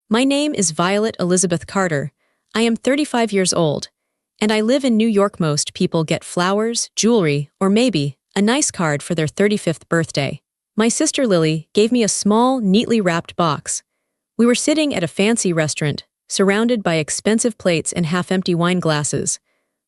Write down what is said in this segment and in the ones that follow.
My name is Violet Elizabeth Carter. I am 35 years old, and I live in New York. Most people get flowers, jewelry, or maybe a nice card for their 35th birthday. My sister Lily gave me a small, neatly wrapped box. We were sitting at a fancy restaurant, surrounded by expensive plates and half-empty wine glasses.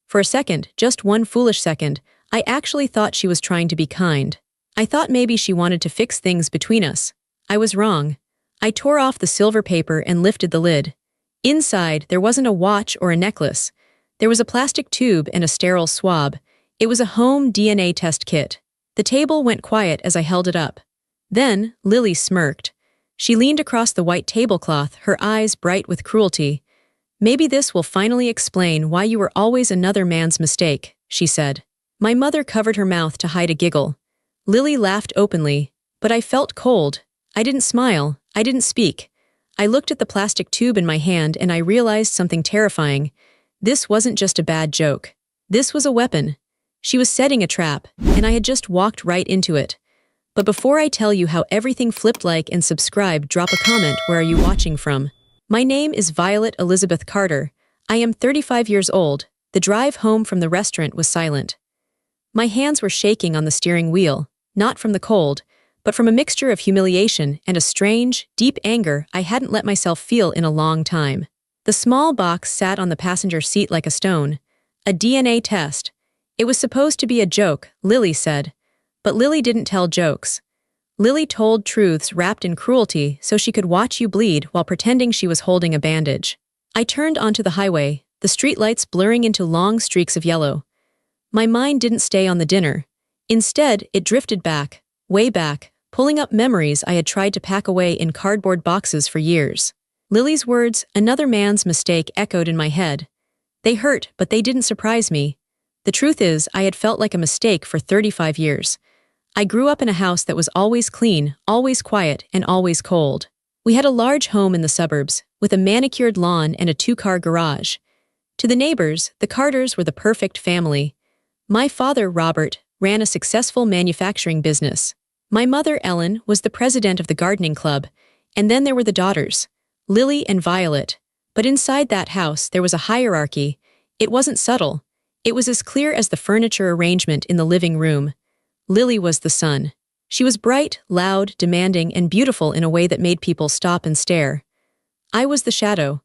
For a second, just one foolish second, I actually thought she was trying to be kind. I thought maybe she wanted to fix things between us. I was wrong. I tore off the silver paper and lifted the lid. Inside, there wasn't a watch or a necklace. There was a plastic tube and a sterile swab. It was a home DNA test kit. The table went quiet as I held it up. Then, Lily smirked. She leaned across the white tablecloth, her eyes bright with cruelty. "Maybe this will finally explain why you were always another man's mistake," she said. My mother covered her mouth to hide a giggle. Lily laughed openly, but I felt cold. I didn't smile. I didn't speak. I looked at the plastic tube in my hand and I realized something terrifying. This wasn't just a bad joke. This was a weapon. She was setting a trap, and I had just walked right into it. But before I tell you how everything flipped, like and subscribe, drop a comment. Where are you watching from? My name is Violet Elizabeth Carter. I am 35 years old. The drive home from the restaurant was silent. My hands were shaking on the steering wheel, not from the cold, but from a mixture of humiliation and a strange, deep anger I hadn't let myself feel in a long time. The small box sat on the passenger seat like a stone. A DNA test. It was supposed to be a joke, Lily said. But Lily didn't tell jokes. Lily told truths wrapped in cruelty so she could watch you bleed while pretending she was holding a bandage. I turned onto the highway, the streetlights blurring into long streaks of yellow. My mind didn't stay on the dinner. Instead, it drifted back, way back, pulling up memories I had tried to pack away in cardboard boxes for years. Lily's words, "another man's mistake," echoed in my head. They hurt, but they didn't surprise me. The truth is, I had felt like a mistake for 35 years. I grew up in a house that was always clean, always quiet, and always cold. We had a large home in the suburbs, with a manicured lawn and a two-car garage. To the neighbors, the Carters were the perfect family. My father, Robert, ran a successful manufacturing business. My mother, Ellen, was the president of the gardening club, and then there were the daughters, Lily and Violet. But inside that house, there was a hierarchy. It wasn't subtle. It was as clear as the furniture arrangement in the living room. Lily was the sun. She was bright, loud, demanding, and beautiful in a way that made people stop and stare. I was the shadow.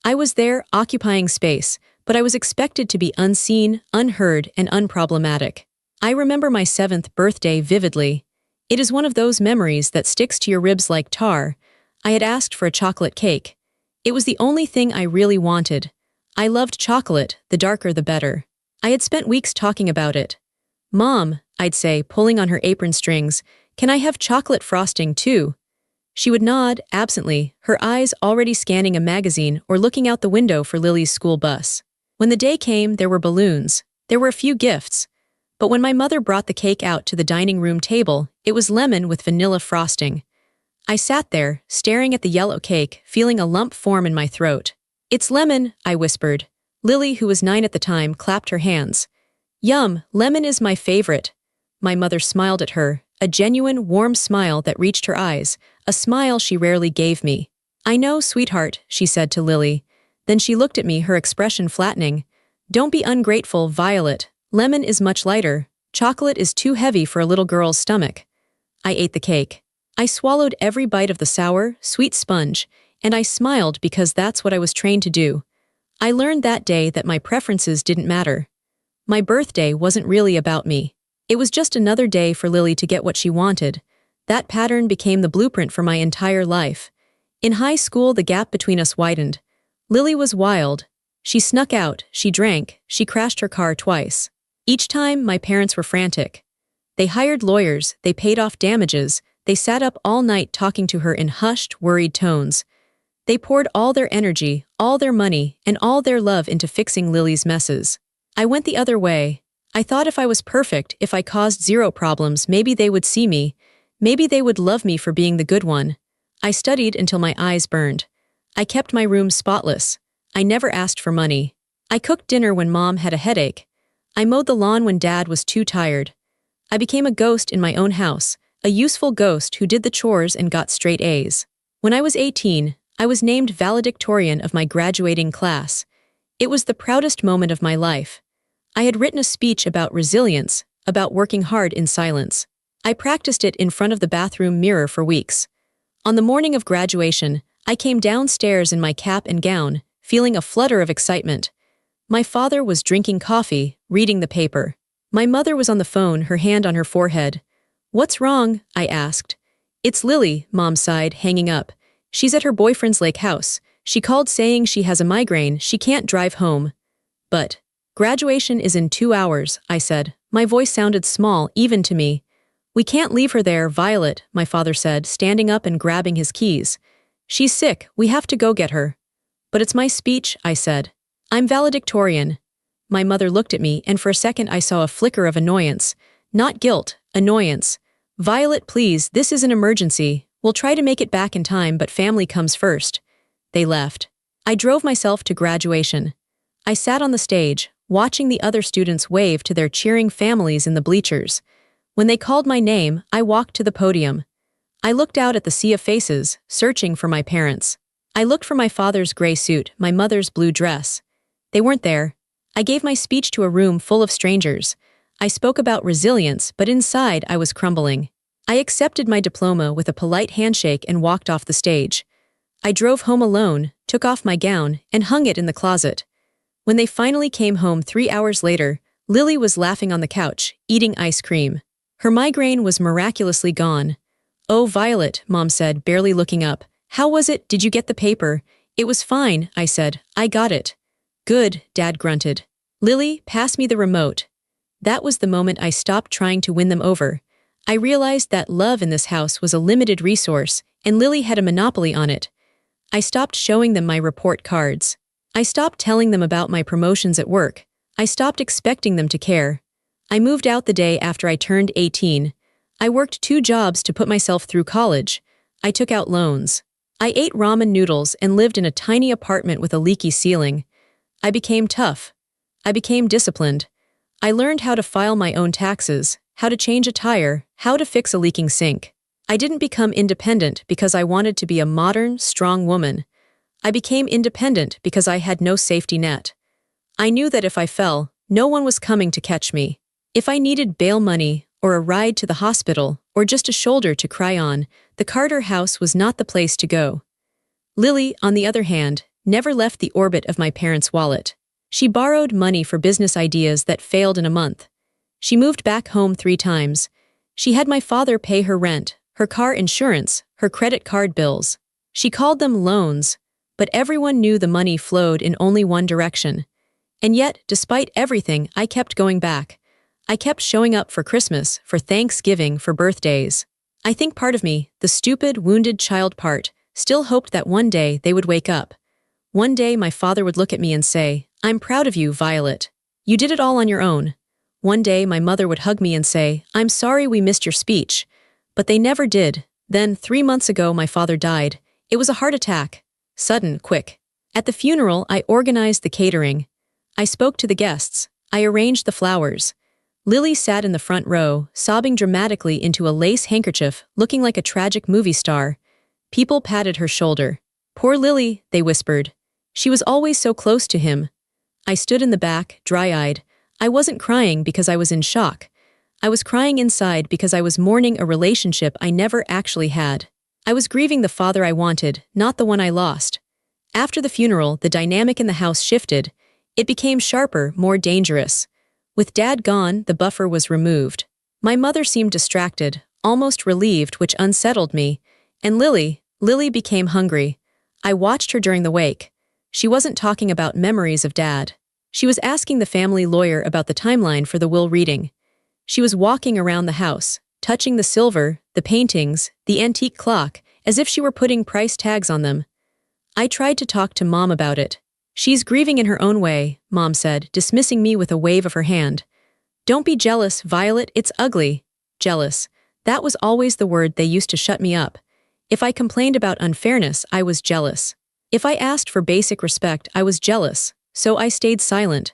I was there, occupying space, but I was expected to be unseen, unheard, and unproblematic. I remember my 7th birthday vividly. It is one of those memories that sticks to your ribs like tar. I had asked for a chocolate cake. It was the only thing I really wanted. I loved chocolate, the darker the better. I had spent weeks talking about it. "Mom," I'd say, pulling on her apron strings, "can I have chocolate frosting too?" She would nod, absently, her eyes already scanning a magazine or looking out the window for Lily's school bus. When the day came, there were balloons. There were a few gifts. But when my mother brought the cake out to the dining room table, it was lemon with vanilla frosting. I sat there, staring at the yellow cake, feeling a lump form in my throat. "It's lemon," I whispered. Lily, who was 9 at the time, clapped her hands. "Yum, lemon is my favorite." My mother smiled at her, a genuine, warm smile that reached her eyes, a smile she rarely gave me. "I know, sweetheart," she said to Lily. Then she looked at me, her expression flattening. "Don't be ungrateful, Violet. Lemon is much lighter. Chocolate is too heavy for a little girl's stomach." I ate the cake. I swallowed every bite of the sour, sweet sponge, and I smiled because that's what I was trained to do. I learned that day that my preferences didn't matter. My birthday wasn't really about me. It was just another day for Lily to get what she wanted. That pattern became the blueprint for my entire life. In high school, the gap between us widened. Lily was wild. She snuck out, she drank, she crashed her car twice. Each time, my parents were frantic. They hired lawyers, they paid off damages, they sat up all night talking to her in hushed, worried tones. They poured all their energy, all their money, and all their love into fixing Lily's messes. I went the other way. I thought if I was perfect, if I caused 0 problems, maybe they would see me. Maybe they would love me for being the good one. I studied until my eyes burned. I kept my room spotless. I never asked for money. I cooked dinner when Mom had a headache. I mowed the lawn when Dad was too tired. I became a ghost in my own house, a useful ghost who did the chores and got straight A's. When I was 18, I was named valedictorian of my graduating class. It was the proudest moment of my life. I had written a speech about resilience, about working hard in silence. I practiced it in front of the bathroom mirror for weeks. On the morning of graduation, I came downstairs in my cap and gown, feeling a flutter of excitement. My father was drinking coffee, reading the paper. My mother was on the phone, her hand on her forehead. "What's wrong?" I asked. "It's Lily," Mom sighed, hanging up. "She's at her boyfriend's lake house. She called saying she has a migraine, she can't drive home." "But graduation is in 2 hours," I said. My voice sounded small, even to me. "We can't leave her there, Violet," my father said, standing up and grabbing his keys. "She's sick, we have to go get her." "But it's my speech," I said. "I'm valedictorian." My mother looked at me, and for a second I saw a flicker of annoyance. Not guilt, annoyance. "Violet, please, this is an emergency. We'll try to make it back in time, but family comes first." They left. I drove myself to graduation. I sat on the stage, watching the other students wave to their cheering families in the bleachers. When they called my name, I walked to the podium. I looked out at the sea of faces, searching for my parents. I looked for my father's gray suit, my mother's blue dress. They weren't there. I gave my speech to a room full of strangers. I spoke about resilience, but inside I was crumbling. I accepted my diploma with a polite handshake and walked off the stage. I drove home alone, took off my gown, and hung it in the closet. When they finally came home 3 hours later, Lily was laughing on the couch, eating ice cream. Her migraine was miraculously gone. "Oh, Violet," Mom said, barely looking up. "How was it? Did you get the paper?" "It was fine," I said. "I got it." "Good," Dad grunted. "Lily, pass me the remote." That was the moment I stopped trying to win them over. I realized that love in this house was a limited resource, and Lily had a monopoly on it. I stopped showing them my report cards. I stopped telling them about my promotions at work. I stopped expecting them to care. I moved out the day after I turned 18. I worked 2 jobs to put myself through college. I took out loans. I ate ramen noodles and lived in a tiny apartment with a leaky ceiling. I became tough. I became disciplined. I learned how to file my own taxes, how to change a tire, how to fix a leaking sink. I didn't become independent because I wanted to be a modern, strong woman. I became independent because I had no safety net. I knew that if I fell, no one was coming to catch me. If I needed bail money, or a ride to the hospital, or just a shoulder to cry on, the Carter house was not the place to go. Lily, on the other hand, never left the orbit of my parents' wallet. She borrowed money for business ideas that failed in a month. She moved back home 3 times. She had my father pay her rent, her car insurance, her credit card bills. She called them loans, but everyone knew the money flowed in only one direction. And yet, despite everything, I kept going back. I kept showing up for Christmas, for Thanksgiving, for birthdays. I think part of me, the stupid, wounded child part, still hoped that one day they would wake up. One day my father would look at me and say, "I'm proud of you, Violet. You did it all on your own." One day my mother would hug me and say, "I'm sorry we missed your speech." But they never did. Then, 3 months ago, my father died. It was a heart attack. Sudden, quick. At the funeral, I organized the catering. I spoke to the guests. I arranged the flowers. Lily sat in the front row, sobbing dramatically into a lace handkerchief, looking like a tragic movie star. People patted her shoulder. "Poor Lily," they whispered. "She was always so close to him." I stood in the back, dry-eyed. I wasn't crying because I was in shock. I was crying inside because I was mourning a relationship I never actually had. I was grieving the father I wanted, not the one I lost. After the funeral, the dynamic in the house shifted. It became sharper, more dangerous. With Dad gone, the buffer was removed. My mother seemed distracted, almost relieved, which unsettled me. And Lily became hungry. I watched her during the wake. She wasn't talking about memories of Dad. She was asking the family lawyer about the timeline for the will reading. She was walking around the house, touching the silver, the paintings, the antique clock, as if she were putting price tags on them. I tried to talk to Mom about it. "She's grieving in her own way," Mom said, dismissing me with a wave of her hand. "Don't be jealous, Violet, it's ugly." Jealous. That was always the word they used to shut me up. If I complained about unfairness, I was jealous. If I asked for basic respect, I was jealous, so I stayed silent.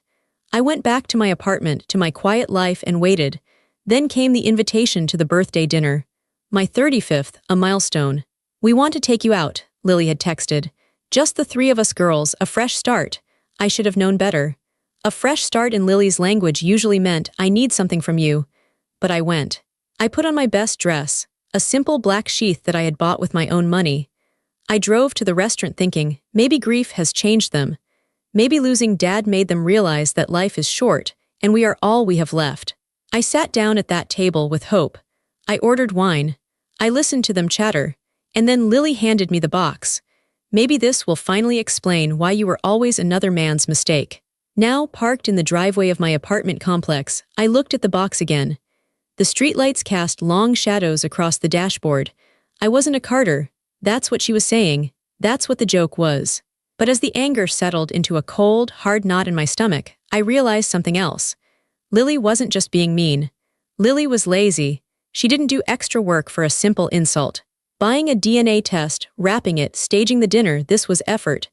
I went back to my apartment, to my quiet life, and waited. Then came the invitation to the birthday dinner. My 35th, a milestone. "We want to take you out," Lily had texted. Just the three of us girls, a fresh start. I should have known better. A fresh start in Lily's language usually meant, I need something from you. But I went. I put on my best dress, a simple black sheath that I had bought with my own money. I drove to the restaurant thinking, maybe grief has changed them. Maybe losing Dad made them realize that life is short, and we are all we have left. I sat down at that table with hope. I ordered wine. I listened to them chatter, and then Lily handed me the box. Maybe this will finally explain why you were always another man's mistake. Now, parked in the driveway of my apartment complex, I looked at the box again. The streetlights cast long shadows across the dashboard. I wasn't a Carter. That's what she was saying. That's what the joke was. But as the anger settled into a cold, hard knot in my stomach, I realized something else. Lily wasn't just being mean. Lily was lazy. She didn't do extra work for a simple insult. Buying a DNA test, wrapping it, staging the dinner, this was effort.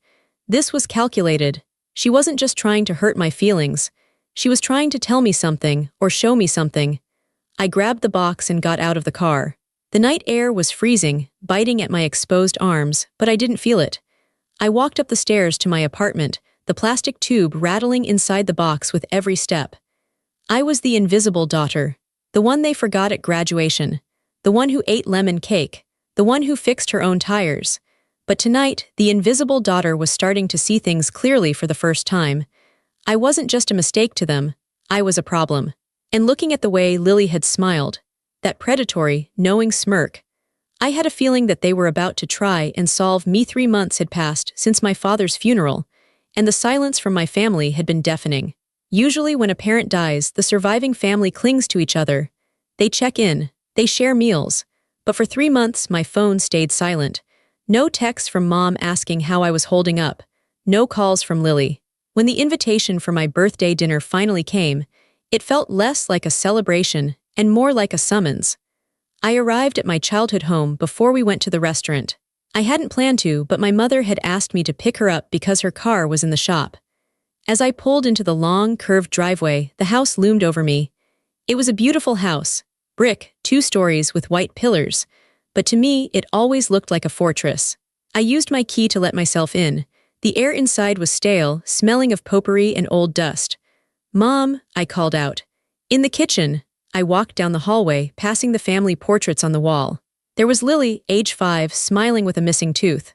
This was calculated. She wasn't just trying to hurt my feelings. She was trying to tell me something, or show me something. I grabbed the box and got out of the car. The night air was freezing, biting at my exposed arms, but I didn't feel it. I walked up the stairs to my apartment, the plastic tube rattling inside the box with every step. I was the invisible daughter, the one they forgot at graduation, the one who ate lemon cake, the one who fixed her own tires. But tonight, the invisible daughter was starting to see things clearly for the first time. I wasn't just a mistake to them, I was a problem. And looking at the way Lily had smiled, that predatory, knowing smirk, I had a feeling that they were about to try and solve me. 3 months had passed since my father's funeral, and the silence from my family had been deafening. Usually when a parent dies, the surviving family clings to each other. They check in, they share meals. But for 3 months, my phone stayed silent. No texts from Mom asking how I was holding up. No calls from Lily. When the invitation for my birthday dinner finally came, it felt less like a celebration and more like a summons. I arrived at my childhood home before we went to the restaurant. I hadn't planned to, but my mother had asked me to pick her up because her car was in the shop. As I pulled into the long, curved driveway, the house loomed over me. It was a beautiful house, brick, 2 stories with white pillars, but to me it always looked like a fortress. I used my key to let myself in. The air inside was stale, smelling of potpourri and old dust. "Mom," I called out. In the kitchen, I walked down the hallway, passing the family portraits on the wall. There was Lily, age 5, smiling with a missing tooth.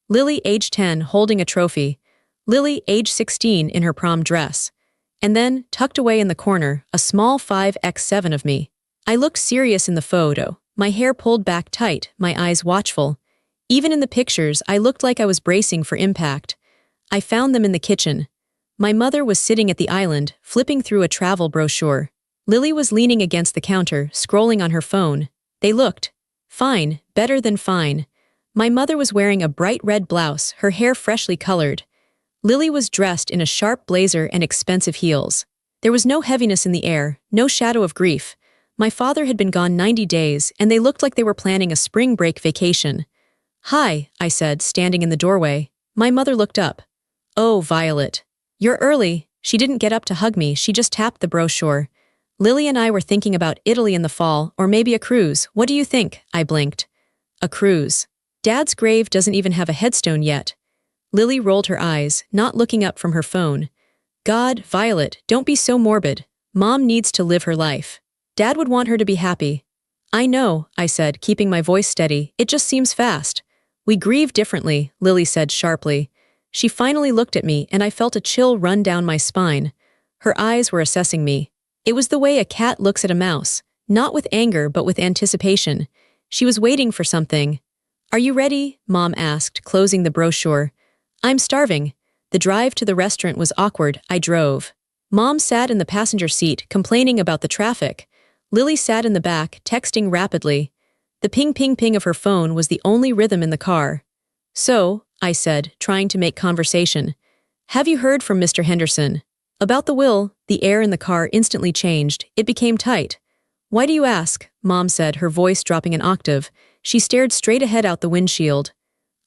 Lily, age 10, holding a trophy. Lily, age 16, in her prom dress. And then, tucked away in the corner, a small 5x7 of me. I looked serious in the photo, my hair pulled back tight, my eyes watchful. Even in the pictures, I looked like I was bracing for impact. I found them in the kitchen. My mother was sitting at the island, flipping through a travel brochure. Lily was leaning against the counter, scrolling on her phone. They looked fine, better than fine. My mother was wearing a bright red blouse, her hair freshly colored. Lily was dressed in a sharp blazer and expensive heels. There was no heaviness in the air, no shadow of grief. My father had been gone 90 days, and they looked like they were planning a spring break vacation. "Hi," I said, standing in the doorway. My mother looked up. "Oh, Violet. You're early." She didn't get up to hug me, she just tapped the brochure. "Lily and I were thinking about Italy in the fall, or maybe a cruise. What do you think?" I blinked. "A cruise. Dad's grave doesn't even have a headstone yet." Lily rolled her eyes, not looking up from her phone. "God, Violet, don't be so morbid. Mom needs to live her life. Dad would want her to be happy." "I know," I said, keeping my voice steady. "It just seems fast." "We grieve differently," Lily said sharply. She finally looked at me, and I felt a chill run down my spine. Her eyes were assessing me. It was the way a cat looks at a mouse, not with anger but with anticipation. She was waiting for something. "Are you ready?" Mom asked, closing the brochure. "I'm starving." The drive to the restaurant was awkward. I drove. Mom sat in the passenger seat, complaining about the traffic. Lily sat in the back, texting rapidly. The ping-ping-ping of her phone was the only rhythm in the car. "So," I said, trying to make conversation, "have you heard from Mr. Henderson?" "About the will." The air in the car instantly changed. It became tight. "Why do you ask?" Mom said, her voice dropping an octave. She stared straight ahead out the windshield.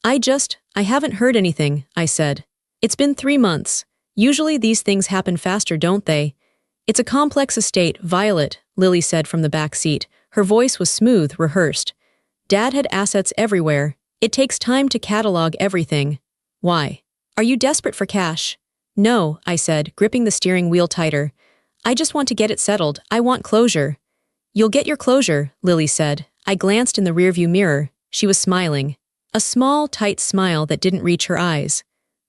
I haven't heard anything," I said. "It's been 3 months. Usually these things happen faster, don't they?" "It's a complex estate, Violet," Lily said from the back seat. Her voice was smooth, rehearsed. "Dad had assets everywhere. It takes time to catalog everything." Why? Are you desperate for cash? No, I said, gripping the steering wheel tighter. I just want to get it settled. I want closure. You'll get your closure, Lily said. I glanced in the rearview mirror. She was smiling. A small, tight smile that didn't reach her eyes.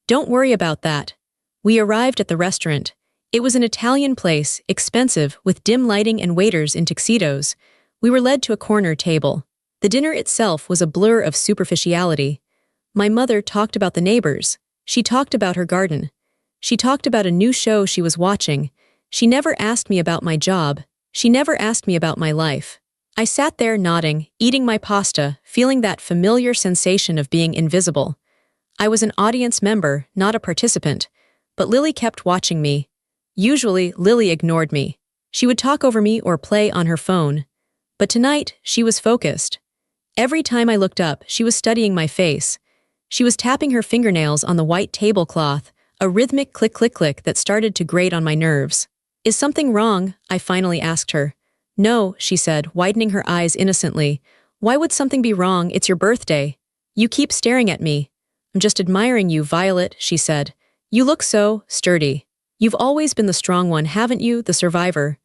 Don't worry about that. We arrived at the restaurant. It was an Italian place, expensive, with dim lighting and waiters in tuxedos. We were led to a corner table. The dinner itself was a blur of superficiality. My mother talked about the neighbors. She talked about her garden. She talked about a new show she was watching. She never asked me about my job. She never asked me about my life. I sat there nodding, eating my pasta, feeling that familiar sensation of being invisible. I was an audience member, not a participant. But Lily kept watching me. Usually, Lily ignored me. She would talk over me or play on her phone. But tonight, she was focused. Every time I looked up, she was studying my face. She was tapping her fingernails on the white tablecloth, a rhythmic click-click-click that started to grate on my nerves. Is something wrong? I finally asked her. No, she said, widening her eyes innocently. Why would something be wrong? It's your birthday. You keep staring at me. I'm just admiring you, Violet, she said. You look so sturdy. You've always been the strong one, haven't you, the survivor?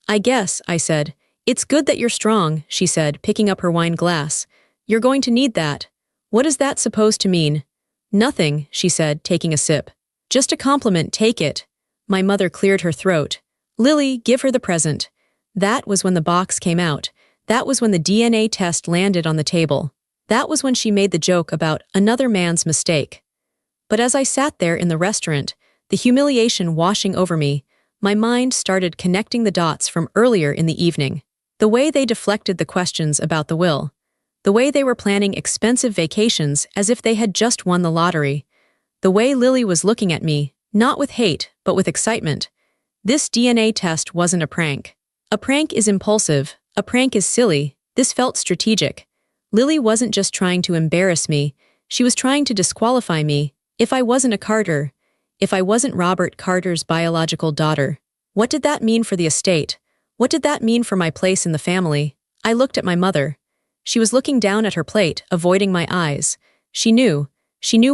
I guess, I said. It's good that you're strong, she said, picking up her wine glass. You're going to need that. What is that supposed to mean? Nothing, she said, taking a sip. Just a compliment, take it. My mother cleared her throat. Lily, give her the present. That was when the box came out. That was when the DNA test landed on the table. That was when she made the joke about another man's mistake. But as I sat there in the restaurant, the humiliation washing over me, my mind started connecting the dots from earlier in the evening. The way they deflected the questions about the will. The way they were planning expensive vacations as if they had just won the lottery. The way Lily was looking at me, not with hate, but with excitement. This DNA test wasn't a prank. A prank is impulsive. A prank is silly. This felt strategic. Lily wasn't just trying to embarrass me. She was trying to disqualify me. If I wasn't a Carter. If I wasn't Robert Carter's biological daughter. What did that mean for the estate? What did that mean for my place in the family? I looked at my mother. She was looking down at her plate, avoiding my eyes. She knew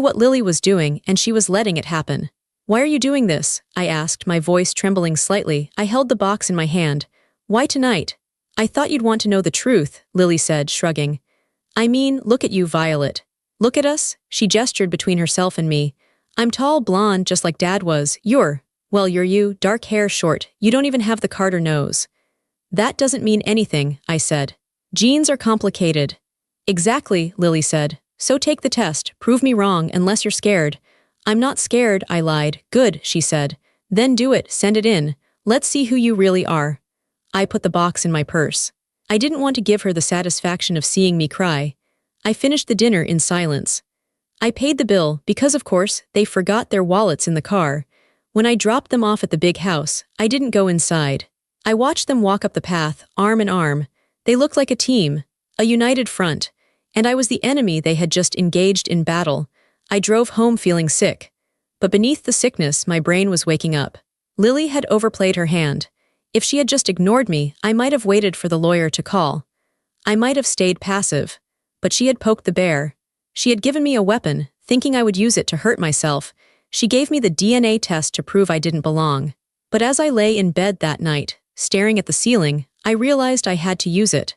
what Lily was doing, and she was letting it happen. Why are you doing this? I asked, my voice trembling slightly. I held the box in my hand. Why tonight? I thought you'd want to know the truth, Lily said, shrugging. I mean, look at you, Violet. Look at us, she gestured between herself and me. I'm tall, blonde, just like Dad was. You're you, dark hair, short. You don't even have the Carter nose. That doesn't mean anything, I said. Genes are complicated. Exactly, Lily said. So take the test, prove me wrong, unless you're scared. I'm not scared, I lied. Good, she said. Then do it, send it in. Let's see who you really are. I put the box in my purse. I didn't want to give her the satisfaction of seeing me cry. I finished the dinner in silence. I paid the bill because, of course, they forgot their wallets in the car. When I dropped them off at the big house, I didn't go inside. I watched them walk up the path, arm in arm. They looked like a team, a united front, and I was the enemy they had just engaged in battle. I drove home feeling sick. But beneath the sickness, my brain was waking up. Lily had overplayed her hand. If she had just ignored me, I might have waited for the lawyer to call. I might have stayed passive. But she had poked the bear. She had given me a weapon, thinking I would use it to hurt myself. She gave me the DNA test to prove I didn't belong. But as I lay in bed that night, staring at the ceiling, I realized I had to use it.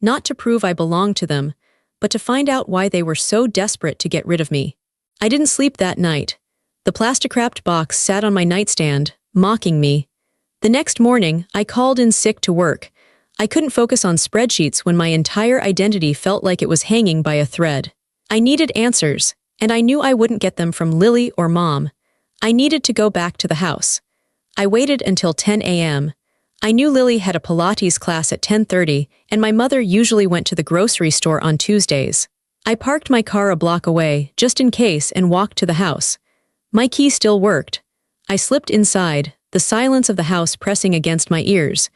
Not to prove I belonged to them, but to find out why they were so desperate to get rid of me. I didn't sleep that night. The plastic-wrapped box sat on my nightstand, mocking me. The next morning, I called in sick to work. I couldn't focus on spreadsheets when my entire identity felt like it was hanging by a thread. I needed answers, and I knew I wouldn't get them from Lily or Mom. I needed to go back to the house. I waited until 10 a.m. I knew Lily had a Pilates class at 10:30, and my mother usually went to the grocery store on Tuesdays. I parked my car a block away, just in case, and walked to the house. My key still worked. I slipped inside, the silence of the house pressing against my ears.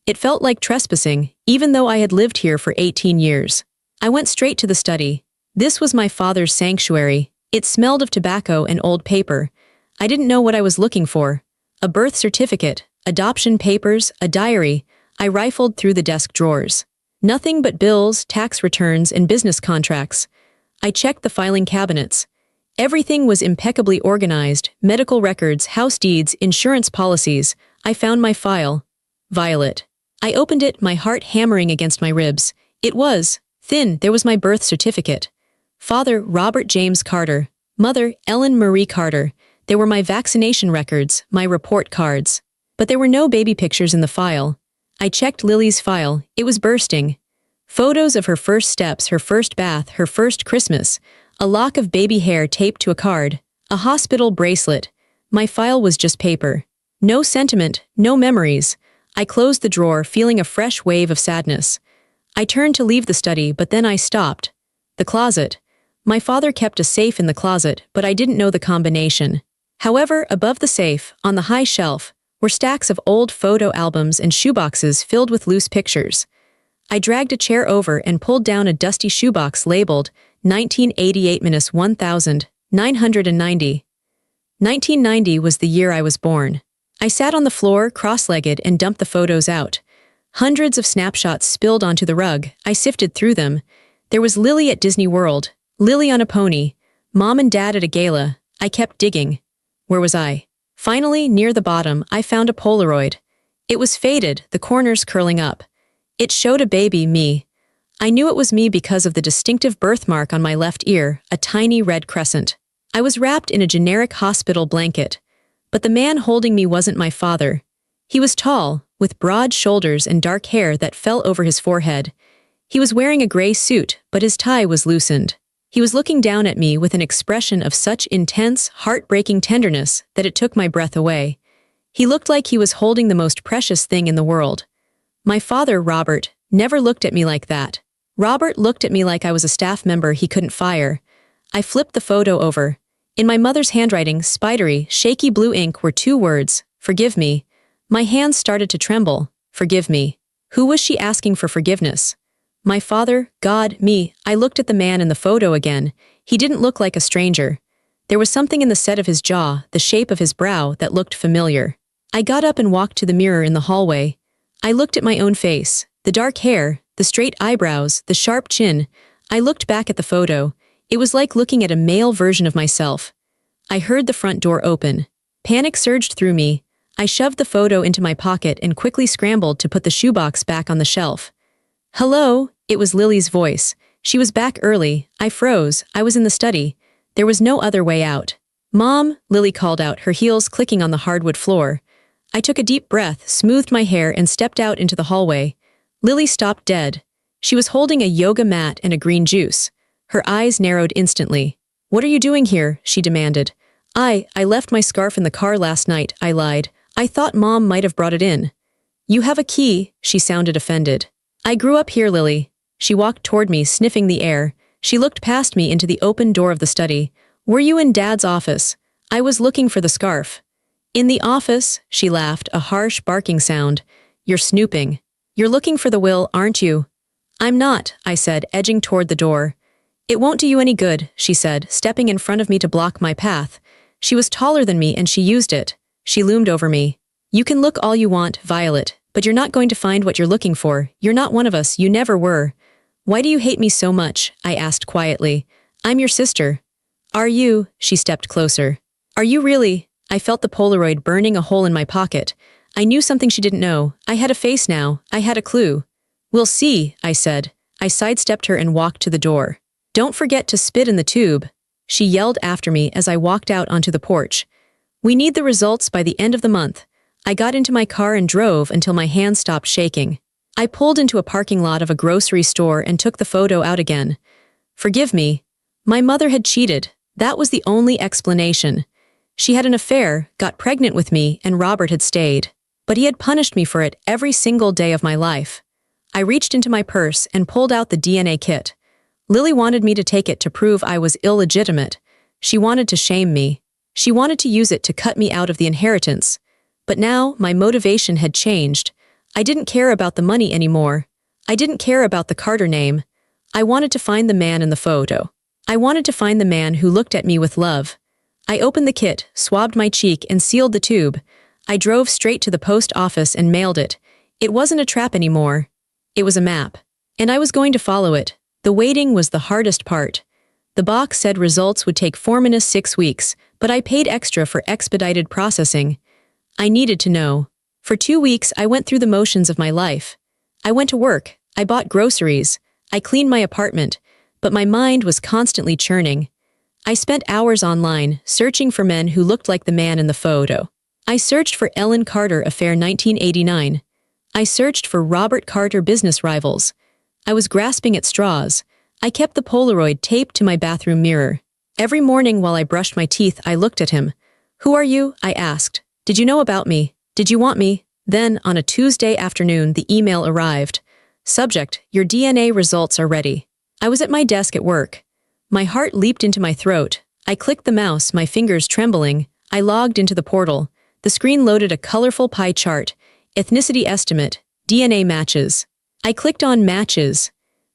It felt like trespassing, even though I had lived here for 18 years. I went straight to the study. This was my father's sanctuary. It smelled of tobacco and old paper. I didn't know what I was looking for. A birth certificate, adoption papers, a diary. I rifled through the desk drawers. Nothing but bills, tax returns, and business contracts. I checked the filing cabinets. Everything was impeccably organized: medical records, house deeds, insurance policies. I found my file. Violet. I opened it, my heart hammering against my ribs. It was thin. There was my birth certificate. Father, Robert James Carter. Mother, Ellen Marie Carter. There were my vaccination records, my report cards. But there were no baby pictures in the file. I checked Lily's file. It was bursting. Photos of her first steps, her first bath, her first Christmas, a lock of baby hair taped to a card, a hospital bracelet. My file was just paper. No sentiment, no memories. I closed the drawer, feeling a fresh wave of sadness. I turned to leave the study, but then I stopped. The closet. My father kept a safe in the closet, but I didn't know the combination. However, above the safe, on the high shelf, were stacks of old photo albums and shoeboxes filled with loose pictures. I dragged a chair over and pulled down a dusty shoebox labeled 1988-1990. 1990 was the year I was born. I sat on the floor, cross-legged, and dumped the photos out. Hundreds of snapshots spilled onto the rug. I sifted through them. There was Lily at Disney World, Lily on a pony, Mom and Dad at a gala. I kept digging. Where was I? Finally, near the bottom, I found a Polaroid. It was faded, the corners curling up. It showed a baby me. I knew it was me because of the distinctive birthmark on my left ear, a tiny red crescent. I was wrapped in a generic hospital blanket. But the man holding me wasn't my father. He was tall, with broad shoulders and dark hair that fell over his forehead. He was wearing a gray suit, but his tie was loosened. He was looking down at me with an expression of such intense, heartbreaking tenderness that it took my breath away. He looked like he was holding the most precious thing in the world. My father, Robert, never looked at me like that. Robert looked at me like I was a staff member he couldn't fire. I flipped the photo over. In my mother's handwriting, spidery, shaky blue ink, were two words: forgive me. My hands started to tremble. Forgive me. Who was she asking for forgiveness? My father, God, me. I looked at the man in the photo again. He didn't look like a stranger. There was something in the set of his jaw, the shape of his brow, that looked familiar. I got up and walked to the mirror in the hallway. I looked at my own face, the dark hair, the straight eyebrows, the sharp chin. I looked back at the photo. It was like looking at a male version of myself. I heard the front door open. Panic surged through me. I shoved the photo into my pocket and quickly scrambled to put the shoebox back on the shelf. Hello, it was Lily's voice. She was back early. I froze. I was in the study. There was no other way out. Mom, Lily called out, her heels clicking on the hardwood floor. I took a deep breath, smoothed my hair, and stepped out into the hallway. Lily stopped dead. She was holding a yoga mat and a green juice. Her eyes narrowed instantly. What are you doing here? She demanded. I left my scarf in the car last night, I lied. I thought Mom might have brought it in. You have a key, she sounded offended. I grew up here, Lily. She walked toward me, sniffing the air. She looked past me into the open door of the study. Were you in Dad's office? I was looking for the scarf. In the office, she laughed, a harsh barking sound. You're snooping. You're looking for the will, aren't you? I'm not, I said, edging toward the door. It won't do you any good, she said, stepping in front of me to block my path. She was taller than me and she used it. She loomed over me. You can look all you want, Violet, but you're not going to find what you're looking for. You're not one of us, you never were. Why do you hate me so much? I asked quietly. I'm your sister. Are you? She stepped closer. Are you really? I felt the Polaroid burning a hole in my pocket. I knew something she didn't know. I had a face now. I had a clue. We'll see, I said. I sidestepped her and walked to the door. Don't forget to spit in the tube, she yelled after me as I walked out onto the porch. We need the results by the end of the month. I got into my car and drove until my hands stopped shaking. I pulled into a parking lot of a grocery store and took the photo out again. Forgive me. My mother had cheated. That was the only explanation. She had an affair, got pregnant with me, and Robert had stayed. But he had punished me for it every single day of my life. I reached into my purse and pulled out the DNA kit. Lily wanted me to take it to prove I was illegitimate. She wanted to shame me. She wanted to use it to cut me out of the inheritance. But now, my motivation had changed. I didn't care about the money anymore. I didn't care about the Carter name. I wanted to find the man in the photo. I wanted to find the man who looked at me with love. I opened the kit, swabbed my cheek, and sealed the tube. I drove straight to the post office and mailed it. It wasn't a trap anymore. It was a map. And I was going to follow it. The waiting was the hardest part. The box said results would take 4-6 weeks, but I paid extra for expedited processing. I needed to know. For 2 weeks, I went through the motions of my life. I went to work, I bought groceries, I cleaned my apartment, but my mind was constantly churning. I spent hours online, searching for men who looked like the man in the photo. I searched for Ellen Carter Affair 1989. I searched for Robert Carter business rivals. I was grasping at straws. I kept the Polaroid taped to my bathroom mirror. Every morning while I brushed my teeth, I looked at him. "Who are you?" I asked. "Did you know about me? Did you want me?" Then, on a Tuesday afternoon, the email arrived. Subject: Your DNA results are ready. I was at my desk at work. My heart leaped into my throat. I clicked the mouse, my fingers trembling. I logged into the portal. The screen loaded a colorful pie chart. Ethnicity estimate. DNA matches. I clicked on matches.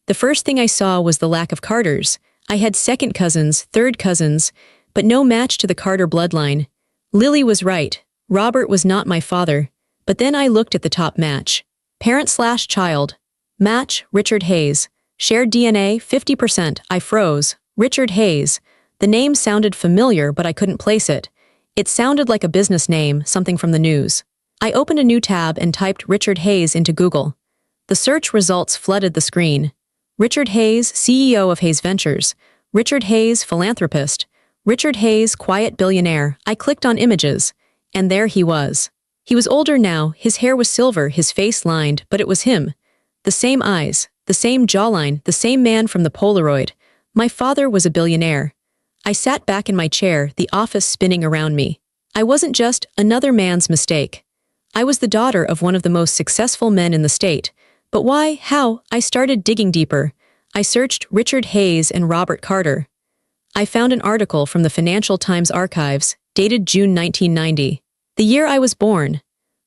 The first thing I saw was the lack of Carters. I had second cousins, third cousins, but no match to the Carter bloodline. Lily was right. Robert was not my father. But then I looked at the top match. Parent/child. Match: Richard Hayes. Shared DNA: 50%. I froze. Richard Hayes. The name sounded familiar, but I couldn't place it. It sounded like a business name, something from the news. I opened a new tab and typed Richard Hayes into Google. The search results flooded the screen. Richard Hayes, CEO of Hayes Ventures. Richard Hayes, philanthropist. Richard Hayes, quiet billionaire. I clicked on images, and there he was. He was older now, his hair was silver, his face lined, but it was him. The same eyes, the same jawline, the same man from the Polaroid. My father was a billionaire. I sat back in my chair, the office spinning around me. I wasn't just another man's mistake. I was the daughter of one of the most successful men in the state. But why? How? I started digging deeper. I searched Richard Hayes and Robert Carter. I found an article from the Financial Times archives, dated June 1990. The year I was born.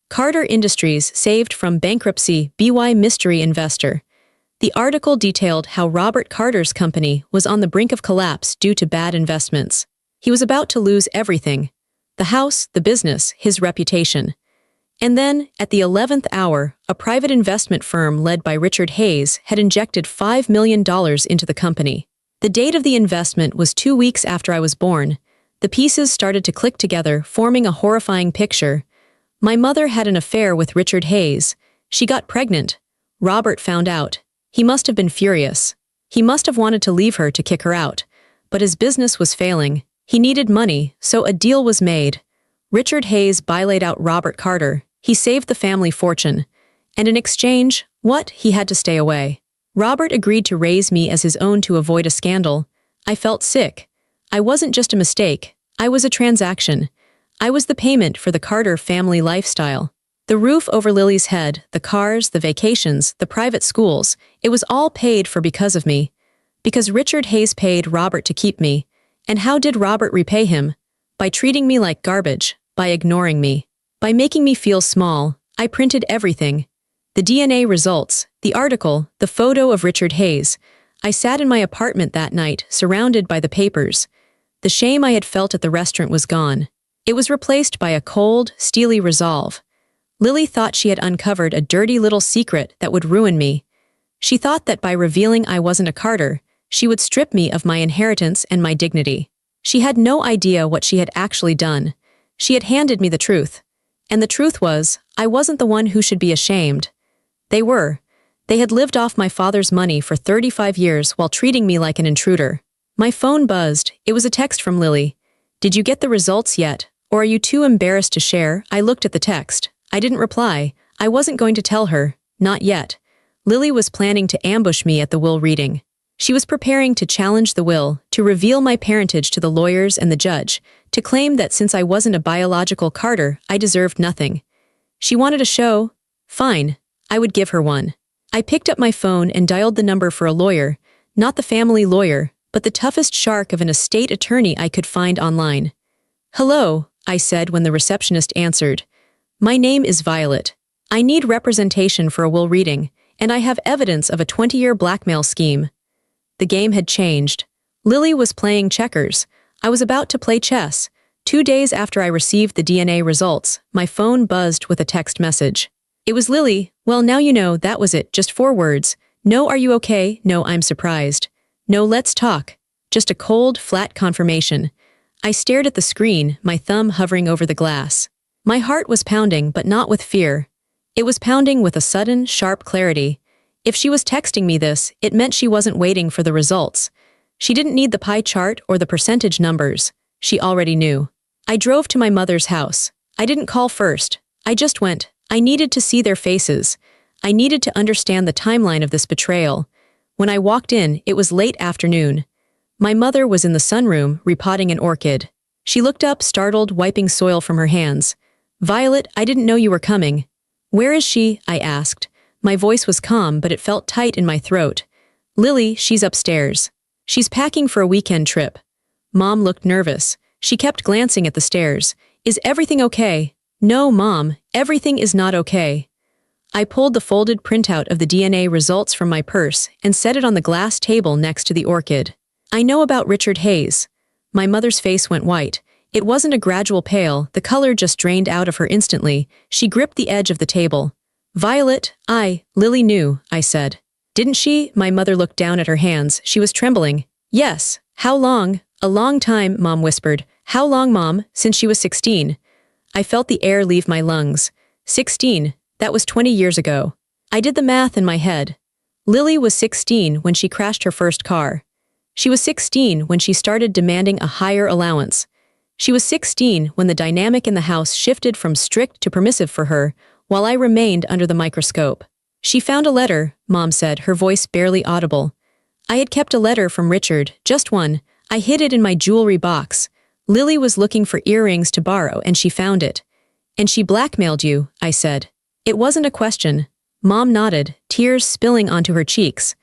Carter Industries saved from bankruptcy, BY mystery investor. The article detailed how Robert Carter's company was on the brink of collapse due to bad investments. He was about to lose everything. The house, the business, his reputation. And then, at the 11th hour, a private investment firm led by Richard Hayes had injected $5 million into the company. The date of the investment was 2 weeks after I was born. The pieces started to click together, forming a horrifying picture. My mother had an affair with Richard Hayes. She got pregnant. Robert found out. He must have been furious. He must have wanted to leave her to kick her out. But his business was failing. He needed money, so a deal was made. Richard Hayes bailout out Robert Carter. He saved the family fortune. And in exchange, what? He had to stay away. Robert agreed to raise me as his own to avoid a scandal. I felt sick. I wasn't just a mistake. I was a transaction. I was the payment for the Carter family lifestyle. The roof over Lily's head, the cars, the vacations, the private schools, it was all paid for because of me. Because Richard Hayes paid Robert to keep me. And how did Robert repay him? By treating me like garbage, by ignoring me. By making me feel small. I printed everything. The DNA results, the article, the photo of Richard Hayes. I sat in my apartment that night, surrounded by the papers. The shame I had felt at the restaurant was gone. It was replaced by a cold, steely resolve. Lily thought she had uncovered a dirty little secret that would ruin me. She thought that by revealing I wasn't a Carter, she would strip me of my inheritance and my dignity. She had no idea what she had actually done. She had handed me the truth. And the truth was, I wasn't the one who should be ashamed. They were. They had lived off my father's money for 35 years while treating me like an intruder. My phone buzzed. It was a text from Lily. "Did you get the results yet? Or are you too embarrassed to share?" I looked at the text. I didn't reply. I wasn't going to tell her. Not yet. Lily was planning to ambush me at the will reading. She was preparing to challenge the will, to reveal my parentage to the lawyers and the judge, to claim that since I wasn't a biological Carter, I deserved nothing. She wanted a show. Fine. I would give her one. I picked up my phone and dialed the number for a lawyer, not the family lawyer, but the toughest shark of an estate attorney I could find online. "Hello," I said when the receptionist answered. "My name is Violet. I need representation for a will reading, and I have evidence of a 20-year blackmail scheme." The game had changed. Lily was playing checkers. I was about to play chess. 2 days after I received the DNA results, my phone buzzed with a text message. It was Lily. "Well, now you know, that was it, just 4 words. No, are you okay? No, I'm surprised. No, let's talk." just a cold, flat confirmation. I stared at the screen, my thumb hovering over the glass. My heart was pounding, but not with fear. It was pounding with a sudden, sharp clarity. If she was texting me this, it meant she wasn't waiting for the results. She didn't need the pie chart or the percentage numbers. She already knew. I drove to my mother's house. I didn't call first. I just went. I needed to see their faces. I needed to understand the timeline of this betrayal. When I walked in, it was late afternoon. My mother was in the sunroom, repotting an orchid. She looked up, startled, wiping soil from her hands. "Violet, I didn't know you were coming." "Where is she?" I asked. My voice was calm, but it felt tight in my throat. "Lily, she's upstairs. She's packing for a weekend trip." Mom looked nervous. She kept glancing at the stairs. "Is everything okay?" "No, Mom, everything is not okay." I pulled the folded printout of the DNA results from my purse and set it on the glass table next to the orchid. "I know about Richard Hayes." My mother's face went white. It wasn't a gradual pale, the color just drained out of her instantly. She gripped the edge of the table. "Violet, Lily knew," I said. "Didn't she?" My mother looked down at her hands. She was trembling. "Yes. How long?" "A long time," Mom whispered. "How long, Mom?" "Since she was 16. I felt the air leave my lungs. 16. That was 20 years ago. I did the math in my head. Lily was 16 when she crashed her first car. She was 16 when she started demanding a higher allowance. She was 16 when the dynamic in the house shifted from strict to permissive for her, while I remained under the microscope. "She found a letter," Mom said, her voice barely audible. "I had kept a letter from Richard, just one. I hid it in my jewelry box. Lily was looking for earrings to borrow and she found it." "And she blackmailed you," I said. It wasn't a question. Mom nodded, tears spilling onto her cheeks.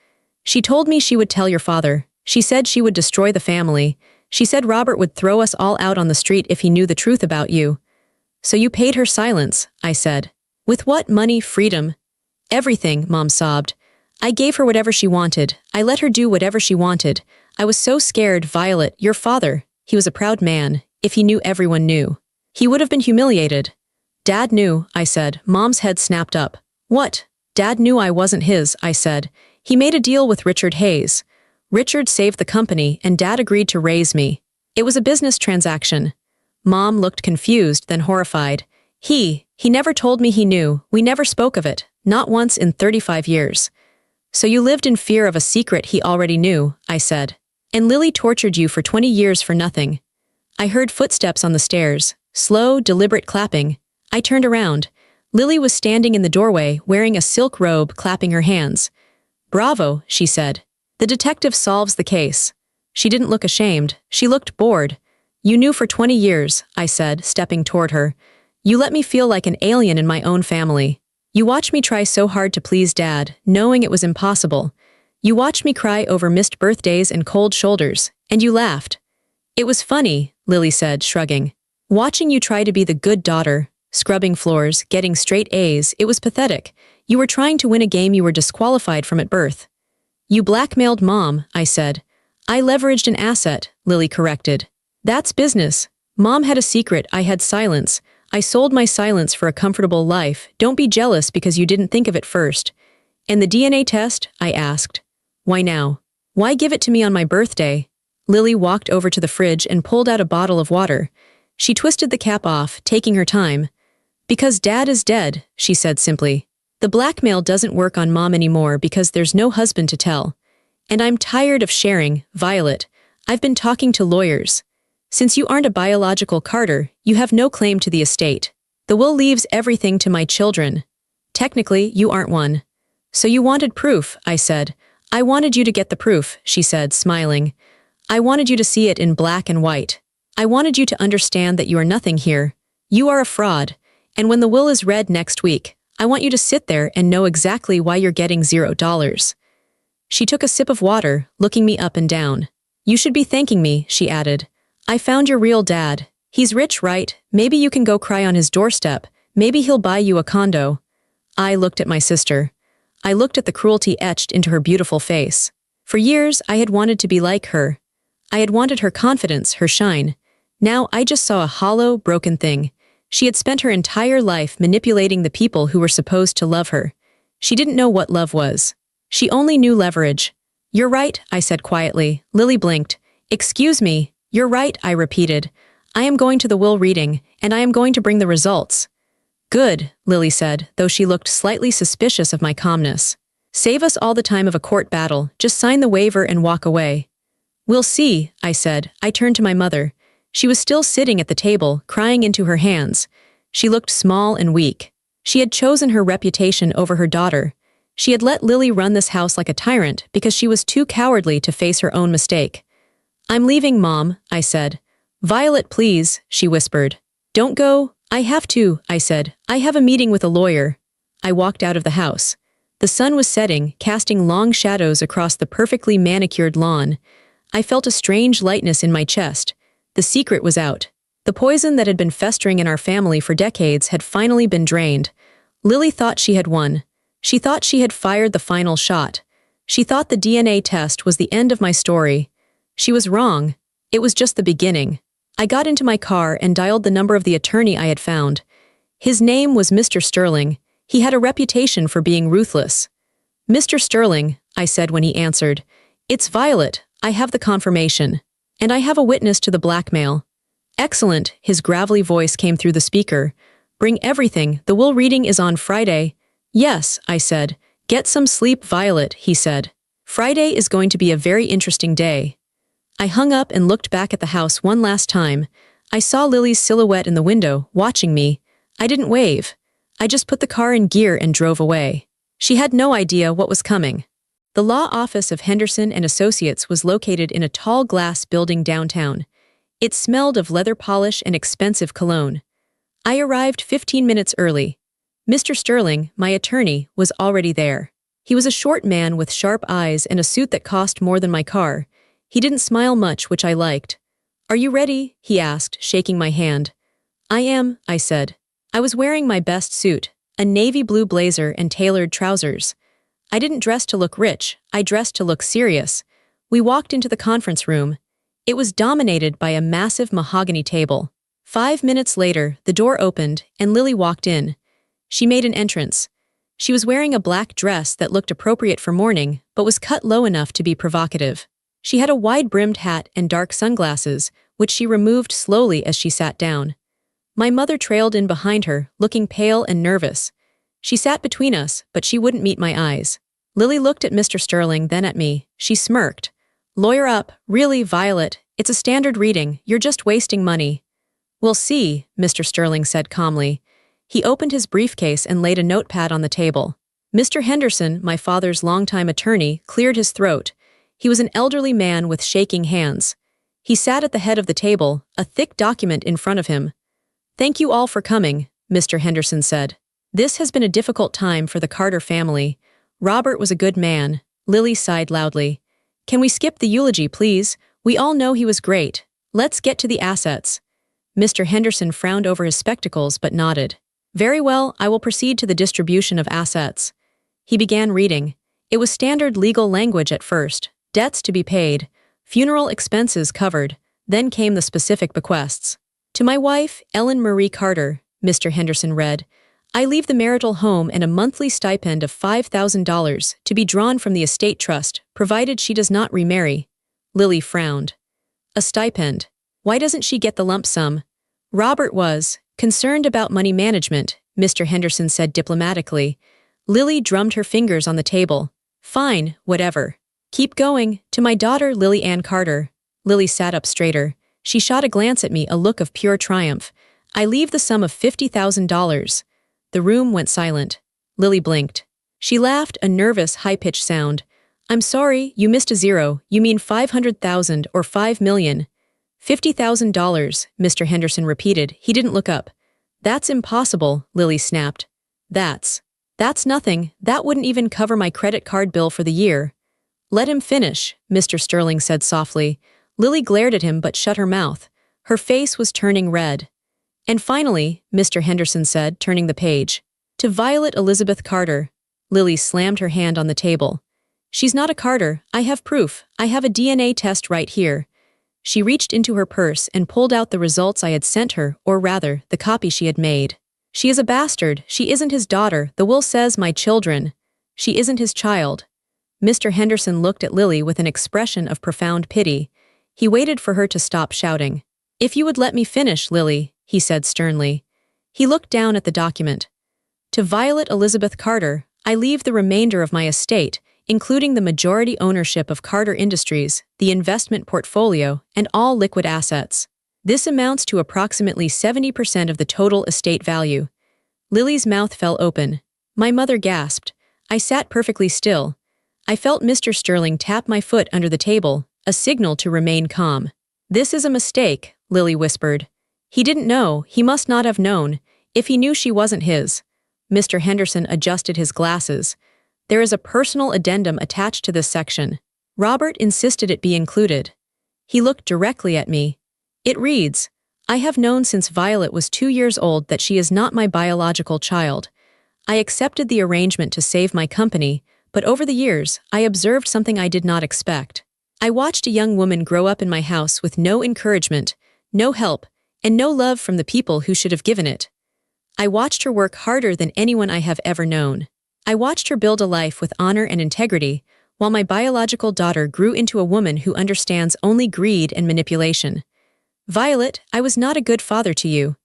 "She told me she would tell your father. She said she would destroy the family. She said Robert would throw us all out on the street if he knew the truth about you." "So you paid her silence," I said. "With what money, freedom?" "Everything," Mom sobbed. "I gave her whatever she wanted. I let her do whatever she wanted. I was so scared. Violet, your father, he was a proud man. If he knew everyone knew, he would have been humiliated." "Dad knew," I said. Mom's head snapped up. "What?" "Dad knew I wasn't his," I said. "He made a deal with Richard Hayes. Richard saved the company and Dad agreed to raise me. It was a business transaction." Mom looked confused, then horrified. He never told me he knew. We never spoke of it. Not once in 35 years. "So you lived in fear of a secret he already knew," I said. "And Lily tortured you for 20 years for nothing." I heard footsteps on the stairs, slow, deliberate clapping. I turned around. Lily was standing in the doorway, wearing a silk robe, clapping her hands. "Bravo," she said. "The detective solves the case." She didn't look ashamed. She looked bored. "You knew for 20 years," I said, stepping toward her. "You let me feel like an alien in my own family. You watched me try so hard to please Dad, knowing it was impossible. You watched me cry over missed birthdays and cold shoulders, and you laughed." "It was funny," Lily said, shrugging. "Watching you try to be the good daughter, scrubbing floors, getting straight A's, it was pathetic. You were trying to win a game you were disqualified from at birth." "You blackmailed Mom," I said. "I leveraged an asset," Lily corrected. "That's business. Mom had a secret, I had silence. I sold my silence for a comfortable life. Don't be jealous because you didn't think of it first." "And the DNA test?" I asked. "Why now? Why give it to me on my birthday?" Lily walked over to the fridge and pulled out a bottle of water. She twisted the cap off, taking her time. "Because Dad is dead," she said simply. "The blackmail doesn't work on Mom anymore because there's no husband to tell. And I'm tired of sharing, Violet. I've been talking to lawyers. Since you aren't a biological Carter, you have no claim to the estate. The will leaves everything to my children. Technically, you aren't one." "So you wanted proof," I said. "I wanted you to get the proof," she said, smiling. "I wanted you to see it in black and white. I wanted you to understand that you are nothing here. You are a fraud. And when the will is read next week, I want you to sit there and know exactly why you're getting $0. She took a sip of water, looking me up and down. "You should be thanking me," she added. "I found your real dad. He's rich, right? Maybe you can go cry on his doorstep. Maybe he'll buy you a condo." I looked at my sister. I looked at the cruelty etched into her beautiful face. For years, I had wanted to be like her. I had wanted her confidence, her shine. Now I just saw a hollow, broken thing. She had spent her entire life manipulating the people who were supposed to love her. She didn't know what love was. She only knew leverage. "You're right," I said quietly. Lily blinked. Excuse me, you're right, I repeated. I am going to the will reading, and I am going to bring the results. Good, Lily said, though she looked slightly suspicious of my calmness. Save us all the time of a court battle, just sign the waiver and walk away. We'll see, I said. I turned to my mother. She was still sitting at the table, crying into her hands. She looked small and weak. She had chosen her reputation over her daughter. She had let Lily run this house like a tyrant because she was too cowardly to face her own mistake. I'm leaving, Mom, I said. Violet, please, she whispered. Don't go. I have to, I said. I have a meeting with a lawyer. I walked out of the house. The sun was setting, casting long shadows across the perfectly manicured lawn. I felt a strange lightness in my chest. The secret was out. The poison that had been festering in our family for decades had finally been drained. Lily thought she had won. She thought she had fired the final shot. She thought the DNA test was the end of my story. She was wrong. It was just the beginning. I got into my car and dialed the number of the attorney I had found. His name was Mr. Sterling. He had a reputation for being ruthless. Mr. Sterling, I said when he answered. It's Violet. I have the confirmation. And I have a witness to the blackmail. Excellent, his gravelly voice came through the speaker. Bring everything, the will reading is on Friday. Yes, I said. Get some sleep, Violet, he said. Friday is going to be a very interesting day. I hung up and looked back at the house one last time. I saw Lily's silhouette in the window, watching me. I didn't wave. I just put the car in gear and drove away. She had no idea what was coming. The law office of Henderson and Associates was located in a tall glass building downtown. It smelled of leather polish and expensive cologne. I arrived 15 minutes early. Mr. Sterling, my attorney, was already there. He was a short man with sharp eyes and a suit that cost more than my car. He didn't smile much, which I liked. Are you ready? He asked, shaking my hand. I am, I said. I was wearing my best suit, a navy blue blazer and tailored trousers. I didn't dress to look rich, I dressed to look serious. We walked into the conference room. It was dominated by a massive mahogany table. 5 minutes later, the door opened, and Lily walked in. She made an entrance. She was wearing a black dress that looked appropriate for morning, but was cut low enough to be provocative. She had a wide-brimmed hat and dark sunglasses, which she removed slowly as she sat down. My mother trailed in behind her, looking pale and nervous. She sat between us, but she wouldn't meet my eyes. Lily looked at Mr. Sterling, then at me. She smirked. Lawyer up, really, Violet. It's a standard reading. You're just wasting money. We'll see, Mr. Sterling said calmly. He opened his briefcase and laid a notepad on the table. Mr. Henderson, my father's longtime attorney, cleared his throat. He was an elderly man with shaking hands. He sat at the head of the table, a thick document in front of him. Thank you all for coming, Mr. Henderson said. This has been a difficult time for the Carter family. Robert was a good man. Lily sighed loudly. Can we skip the eulogy, please? We all know he was great. Let's get to the assets. Mr. Henderson frowned over his spectacles but nodded. Very well, I will proceed to the distribution of assets. He began reading. It was standard legal language at first. Debts to be paid, funeral expenses covered, then came the specific bequests. To my wife, Ellen Marie Carter, Mr. Henderson read, I leave the marital home and a monthly stipend of $5,000 to be drawn from the estate trust, provided she does not remarry. Lily frowned. A stipend. Why doesn't she get the lump sum? Robert was concerned about money management, Mr. Henderson said diplomatically. Lily drummed her fingers on the table. Fine, whatever. Keep going. To my daughter, Lily Ann Carter. Lily sat up straighter. She shot a glance at me, a look of pure triumph. I leave the sum of $50,000. The room went silent. Lily blinked. She laughed, a nervous, high-pitched sound. I'm sorry, you missed a zero. You mean 500,000 or 5 million. $50,000, Mr. Henderson repeated. He didn't look up. That's impossible, Lily snapped. That's nothing. That wouldn't even cover my credit card bill for the year. Let him finish, Mr. Sterling said softly. Lily glared at him but shut her mouth. Her face was turning red. And finally, Mr. Henderson said, turning the page. To Violet Elizabeth Carter. Lily slammed her hand on the table. She's not a Carter. I have proof. I have a DNA test right here. She reached into her purse and pulled out the results I had sent her, or rather, the copy she had made. She is a bastard. She isn't his daughter. The will says my children. She isn't his child. Mr. Henderson looked at Lily with an expression of profound pity. He waited for her to stop shouting. "If you would let me finish, Lily," he said sternly. He looked down at the document. "To Violet Elizabeth Carter, I leave the remainder of my estate, including the majority ownership of Carter Industries, the investment portfolio, and all liquid assets. This amounts to approximately 70% of the total estate value." Lily's mouth fell open. My mother gasped. I sat perfectly still. I felt Mr. Sterling tap my foot under the table, a signal to remain calm. "This is a mistake," Lily whispered. "He didn't know, he must not have known. If he knew she wasn't his." Mr. Henderson adjusted his glasses. "There is a personal addendum attached to this section. Robert insisted it be included." He looked directly at me. "It reads, I have known since Violet was 2 years old that she is not my biological child. I accepted the arrangement to save my company, but over the years, I observed something I did not expect. I watched a young woman grow up in my house with no encouragement, no help, and no love from the people who should have given it. I watched her work harder than anyone I have ever known. I watched her build a life with honor and integrity, while my biological daughter grew into a woman who understands only greed and manipulation. Violet, I was not a good father to you.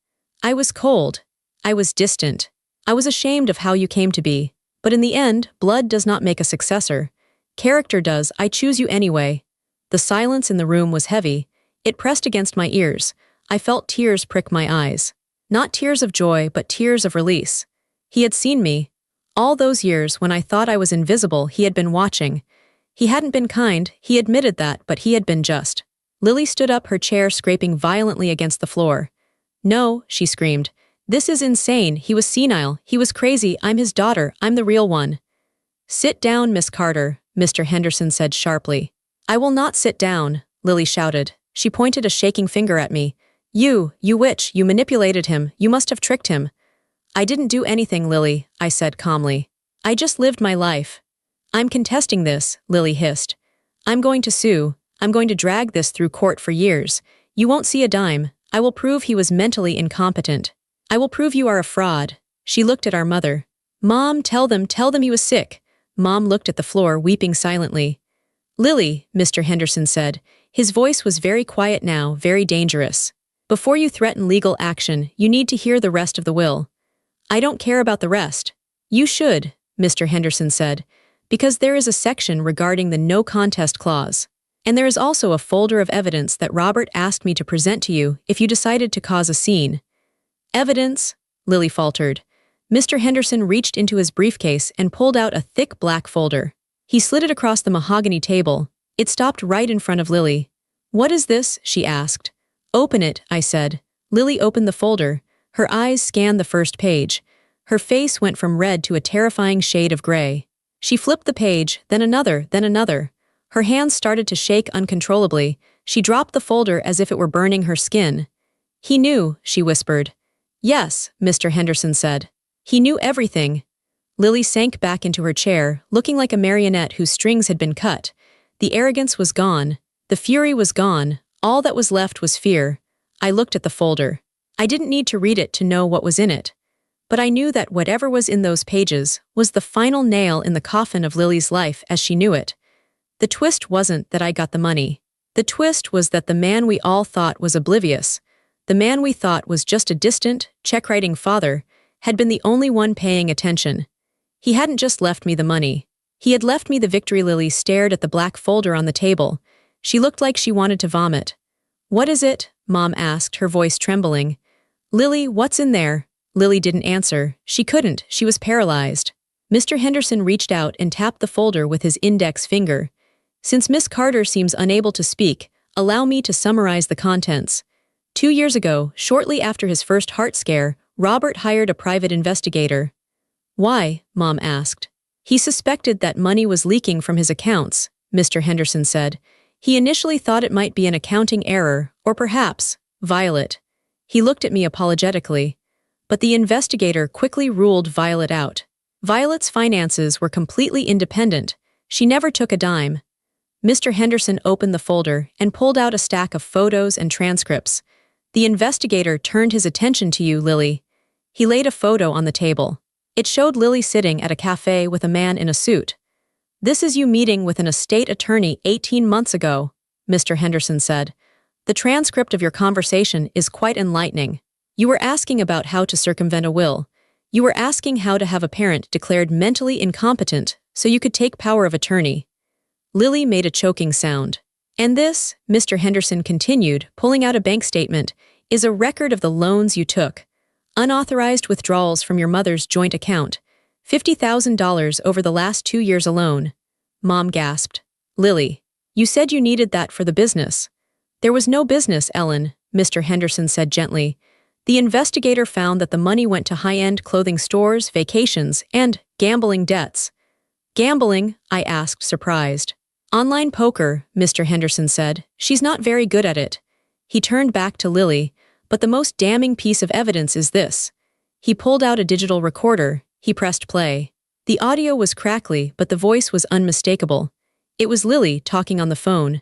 I was cold. I was distant. I was ashamed of how you came to be. But in the end, blood does not make a successor. Character does. I choose you anyway." The silence in the room was heavy. It pressed against my ears. I felt tears prick my eyes. Not tears of joy, but tears of release. He had seen me. All those years when I thought I was invisible, he had been watching. He hadn't been kind, he admitted that, but he had been just. Lily stood up, her chair scraping violently against the floor. "No," she screamed. "This is insane. He was senile. He was crazy. I'm his daughter. I'm the real one." "Sit down, Miss Carter," Mr. Henderson said sharply. "I will not sit down," Lily shouted. She pointed a shaking finger at me. You witch, you manipulated him. You must have tricked him." "I didn't do anything, Lily," I said calmly. "I just lived my life." "I'm contesting this," Lily hissed. "I'm going to sue. I'm going to drag this through court for years. You won't see a dime. I will prove he was mentally incompetent. I will prove you are a fraud." She looked at our mother. "Mom, tell them he was sick." Mom looked at the floor, weeping silently. "Lily," Mr. Henderson said. His voice was very quiet now, very dangerous. "Before you threaten legal action, you need to hear the rest of the will." "I don't care about the rest." "You should," Mr. Henderson said, "because there is a section regarding the no contest clause. And there is also a folder of evidence that Robert asked me to present to you if you decided to cause a scene." "Evidence?" Lily faltered. Mr. Henderson reached into his briefcase and pulled out a thick black folder. He slid it across the mahogany table. It stopped right in front of Lily. "What is this?" she asked. "Open it," I said. Lily opened the folder. Her eyes scanned the first page. Her face went from red to a terrifying shade of gray. She flipped the page, then another, then another. Her hands started to shake uncontrollably. She dropped the folder as if it were burning her skin. "He knew," she whispered. "Yes," Mr. Henderson said. "He knew everything." Lily sank back into her chair, looking like a marionette whose strings had been cut. The arrogance was gone. The fury was gone. All that was left was fear. I looked at the folder. I didn't need to read it to know what was in it. But I knew that whatever was in those pages was the final nail in the coffin of Lily's life as she knew it. The twist wasn't that I got the money. The twist was that the man we all thought was oblivious, the man we thought was just a distant, check-writing father, had been the only one paying attention. He hadn't just left me the money. He had left me the victory. Lily stared at the black folder on the table. She looked like she wanted to vomit. "What is it?" Mom asked, her voice trembling. "Lily, what's in there?" Lily didn't answer. She couldn't. She was paralyzed. Mr. Henderson reached out and tapped the folder with his index finger. "Since Miss Carter seems unable to speak, allow me to summarize the contents. 2 years ago, shortly after his first heart scare, Robert hired a private investigator." "Why?" Mom asked. "He suspected that money was leaking from his accounts," Mr. Henderson said. "He initially thought it might be an accounting error, or perhaps Violet." He looked at me apologetically. But the investigator quickly ruled Violet out. Violet's finances were completely independent. She never took a dime. Mr. Henderson opened the folder and pulled out a stack of photos and transcripts. "The investigator turned his attention to you, Lily." He laid a photo on the table. It showed Lily sitting at a cafe with a man in a suit. "This is you meeting with an estate attorney 18 months ago." Mr. Henderson said. "The transcript of your conversation is quite enlightening. You were asking about how to circumvent a will. You were asking how to have a parent declared mentally incompetent so you could take power of attorney." Lily made a choking sound. "And this," Mr. Henderson continued, pulling out a bank statement, "is a record of the loans you took. Unauthorized withdrawals from your mother's joint account. $50,000 over the last 2 years alone." Mom gasped. "Lily, you said you needed that for the business." "There was no business, Ellen," Mr. Henderson said gently. "The investigator found that the money went to high-end clothing stores, vacations, and gambling debts." "Gambling?" I asked, surprised. "Online poker," Mr. Henderson said. "She's not very good at it." He turned back to Lily. "But the most damning piece of evidence is this." He pulled out a digital recorder. He pressed play. The audio was crackly, but the voice was unmistakable. It was Lily talking on the phone.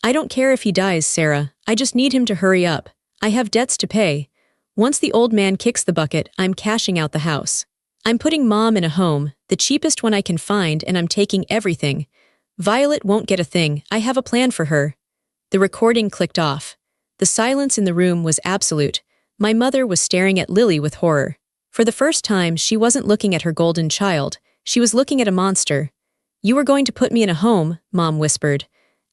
"I don't care if he dies, Sarah. I just need him to hurry up. I have debts to pay. Once the old man kicks the bucket, I'm cashing out the house. I'm putting Mom in a home, the cheapest one I can find, and I'm taking everything. Violet won't get a thing. I have a plan for her." The recording clicked off. The silence in the room was absolute. My mother was staring at Lily with horror. For the first time, she wasn't looking at her golden child. She was looking at a monster. "You were going to put me in a home," Mom whispered.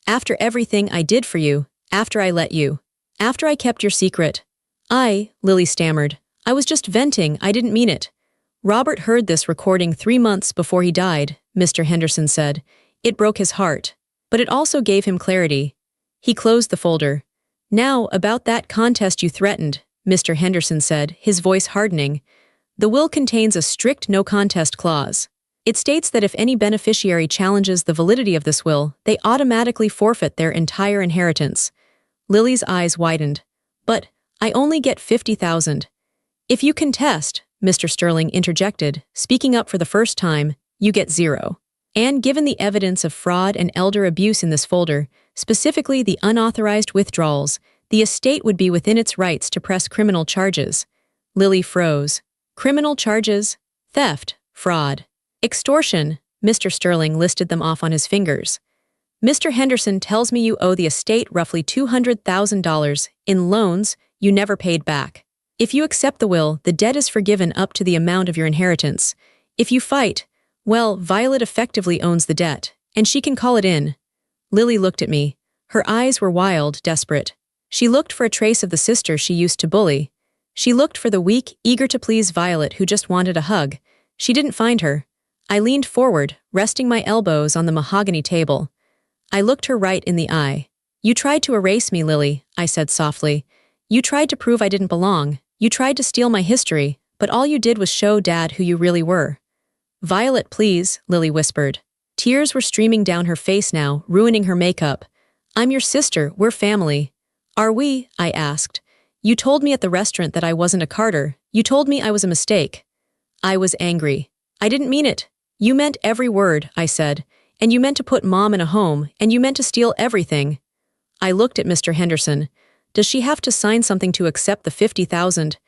"After everything I did for you, after I let you, after I kept your secret." Lily stammered. "I was just venting, I didn't mean it." "Robert heard this recording 3 months before he died," Mr. Henderson said. "It broke his heart. But it also gave him clarity." He closed the folder. "Now, about that contest you threatened," Mr. Henderson said, his voice hardening. "The will contains a strict no-contest clause. It states that if any beneficiary challenges the validity of this will, they automatically forfeit their entire inheritance." Lily's eyes widened. "But I only get 50,000. "If you contest," Mr. Sterling interjected, speaking up for the first time, "you get 0. And given the evidence of fraud and elder abuse in this folder, specifically the unauthorized withdrawals, the estate would be within its rights to press criminal charges." Lily froze. "Criminal charges? Theft, fraud, extortion." Mr. Sterling listed them off on his fingers. "Mr. Henderson tells me you owe the estate roughly $200,000 in loans you never paid back. If you accept the will, the debt is forgiven up to the amount of your inheritance. If you fight, well, Violet effectively owns the debt, and she can call it in." Lily looked at me. Her eyes were wild, desperate. She looked for a trace of the sister she used to bully. She looked for the weak, eager-to-please Violet who just wanted a hug. She didn't find her. I leaned forward, resting my elbows on the mahogany table. I looked her right in the eye. "You tried to erase me, Lily," I said softly. "You tried to prove I didn't belong. You tried to steal my history, but all you did was show Dad who you really were." "Violet, please," Lily whispered. Tears were streaming down her face now, ruining her makeup. "I'm your sister, we're family." "Are we?" I asked. "You told me at the restaurant that I wasn't a Carter. You told me I was a mistake." I was angry. "I didn't mean it." "You meant every word," I said. "And you meant to put Mom in a home, and you meant to steal everything." I looked at Mr. Henderson. "Does she have to sign something to accept the 50,000?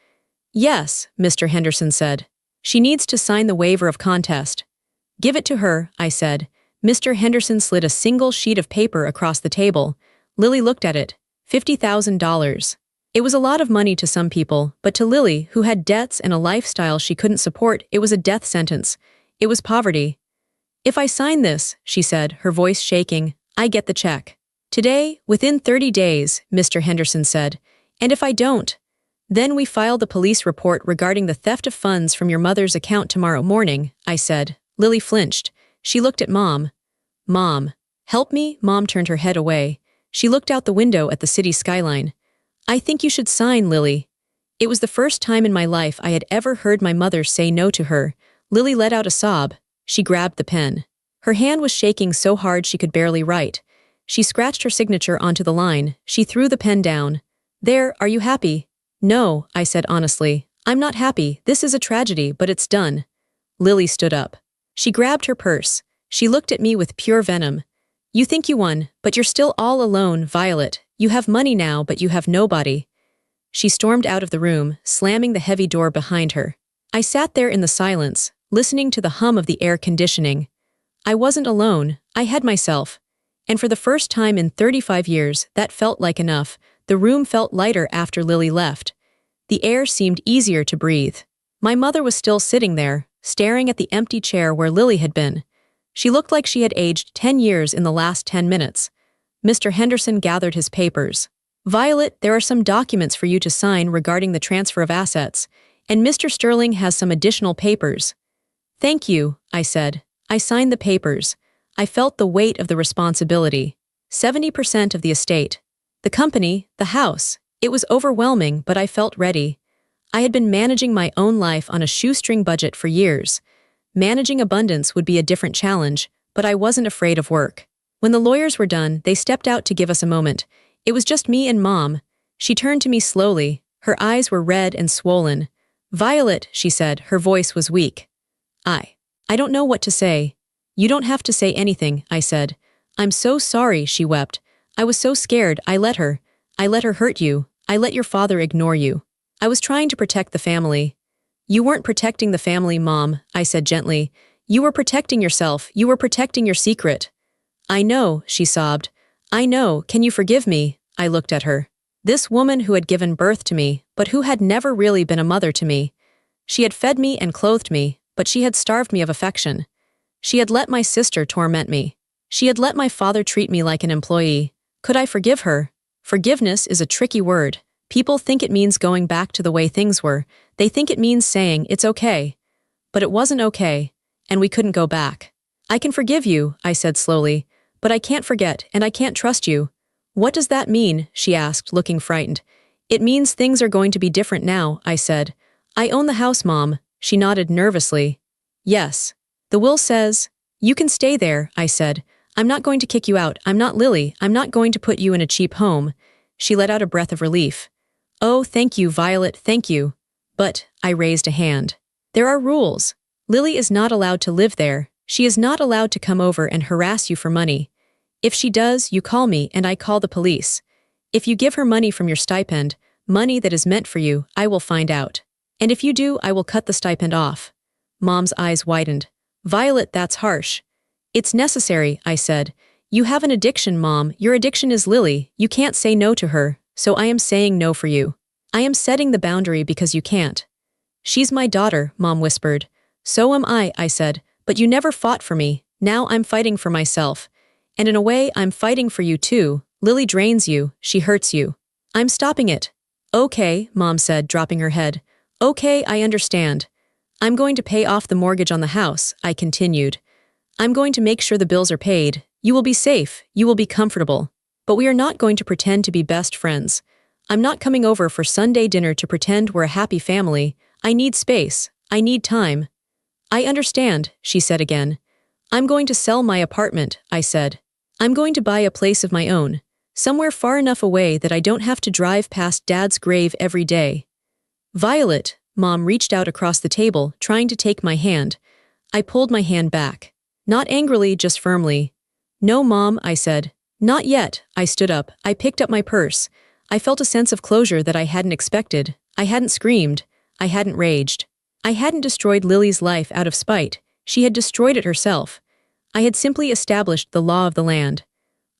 "Yes," Mr. Henderson said. "She needs to sign the waiver of contest." "Give it to her," I said. Mr. Henderson slid a single sheet of paper across the table. Lily looked at it. $50,000. It was a lot of money to some people, but to Lily, who had debts and a lifestyle she couldn't support, it was a death sentence. It was poverty. "If I sign this," she said, her voice shaking, "I get the check. Today, within 30 days, Mr. Henderson said. "And if I don't?" "Then we file the police report regarding the theft of funds from your mother's account tomorrow morning," I said. Lily flinched. She looked at Mom. "Mom, help me?" Mom turned her head away. She looked out the window at the city skyline. "I think you should sign, Lily." It was the first time in my life I had ever heard my mother say no to her. Lily let out a sob. She grabbed the pen. Her hand was shaking so hard she could barely write. She scratched her signature onto the line. She threw the pen down. "There, are you happy?" "No," I said honestly. "I'm not happy. This is a tragedy, but it's done." Lily stood up. She grabbed her purse. She looked at me with pure venom. "You think you won, but you're still all alone, Violet. You have money now, but you have nobody." She stormed out of the room, slamming the heavy door behind her. I sat there in the silence, listening to the hum of the air conditioning. I wasn't alone. I had myself. And for the first time in 35 years, that felt like enough. The room felt lighter after Lily left. The air seemed easier to breathe. My mother was still sitting there, staring at the empty chair where Lily had been. She looked like she had aged 10 years in the last 10 minutes. Mr. Henderson gathered his papers. "Violet, there are some documents for you to sign regarding the transfer of assets, and Mr. Sterling has some additional papers." "Thank you," I said. I signed the papers. I felt the weight of the responsibility. 70% of the estate. The company, the house. It was overwhelming, but I felt ready. I had been managing my own life on a shoestring budget for years. Managing abundance would be a different challenge, but I wasn't afraid of work. When the lawyers were done, they stepped out to give us a moment. It was just me and Mom. She turned to me slowly. Her eyes were red and swollen. "Violet," she said, her voice was weak. I don't know what to say." "You don't have to say anything," I said. "I'm so sorry," she wept. "I was so scared. I let her hurt you. I let your father ignore you. I was trying to protect the family." "You weren't protecting the family, Mom," I said gently. "You were protecting yourself. You were protecting your secret." "I know," she sobbed. "I know. Can you forgive me?" I looked at her. This woman who had given birth to me, but who had never really been a mother to me. She had fed me and clothed me, but she had starved me of affection. She had let my sister torment me. She had let my father treat me like an employee. Could I forgive her? Forgiveness is a tricky word. People think it means going back to the way things were. They think it means saying, "It's okay." But it wasn't okay, and we couldn't go back. "I can forgive you," I said slowly, "but I can't forget, and I can't trust you." "What does that mean?" she asked, looking frightened. "It means things are going to be different now," I said. "I own the house, Mom." She nodded nervously. "Yes. The will says." "You can stay there," I said. "I'm not going to kick you out. I'm not Lily. I'm not going to put you in a cheap home." She let out a breath of relief. "Oh, thank you, Violet, thank you." "But," I raised a hand. "There are rules. Lily is not allowed to live there. She is not allowed to come over and harass you for money. If she does, you call me and I call the police. If you give her money from your stipend, money that is meant for you, I will find out. And if you do, I will cut the stipend off." Mom's eyes widened. "Violet, that's harsh." "It's necessary," I said. "You have an addiction, Mom. Your addiction is Lily. You can't say no to her, so I am saying no for you. I am setting the boundary because you can't." "She's my daughter," Mom whispered. "So am I said, "but you never fought for me. Now I'm fighting for myself. And in a way, I'm fighting for you too. Lily drains you. She hurts you. I'm stopping it." "Okay," Mom said, dropping her head. "Okay, I understand. I'm going to pay off the mortgage on the house," I continued. "I'm going to make sure the bills are paid. You will be safe. You will be comfortable. But we are not going to pretend to be best friends. I'm not coming over for Sunday dinner to pretend we're a happy family. I need space. I need time." "I understand," she said again. "I'm going to sell my apartment," I said. "I'm going to buy a place of my own, somewhere far enough away that I don't have to drive past Dad's grave every day." "Violet," Mom reached out across the table, trying to take my hand. I pulled my hand back. Not angrily, just firmly. "No, Mom," I said. "Not yet." I stood up. I picked up my purse. I felt a sense of closure that I hadn't expected. I hadn't screamed. I hadn't raged. I hadn't destroyed Lily's life out of spite. She had destroyed it herself. I had simply established the law of the land.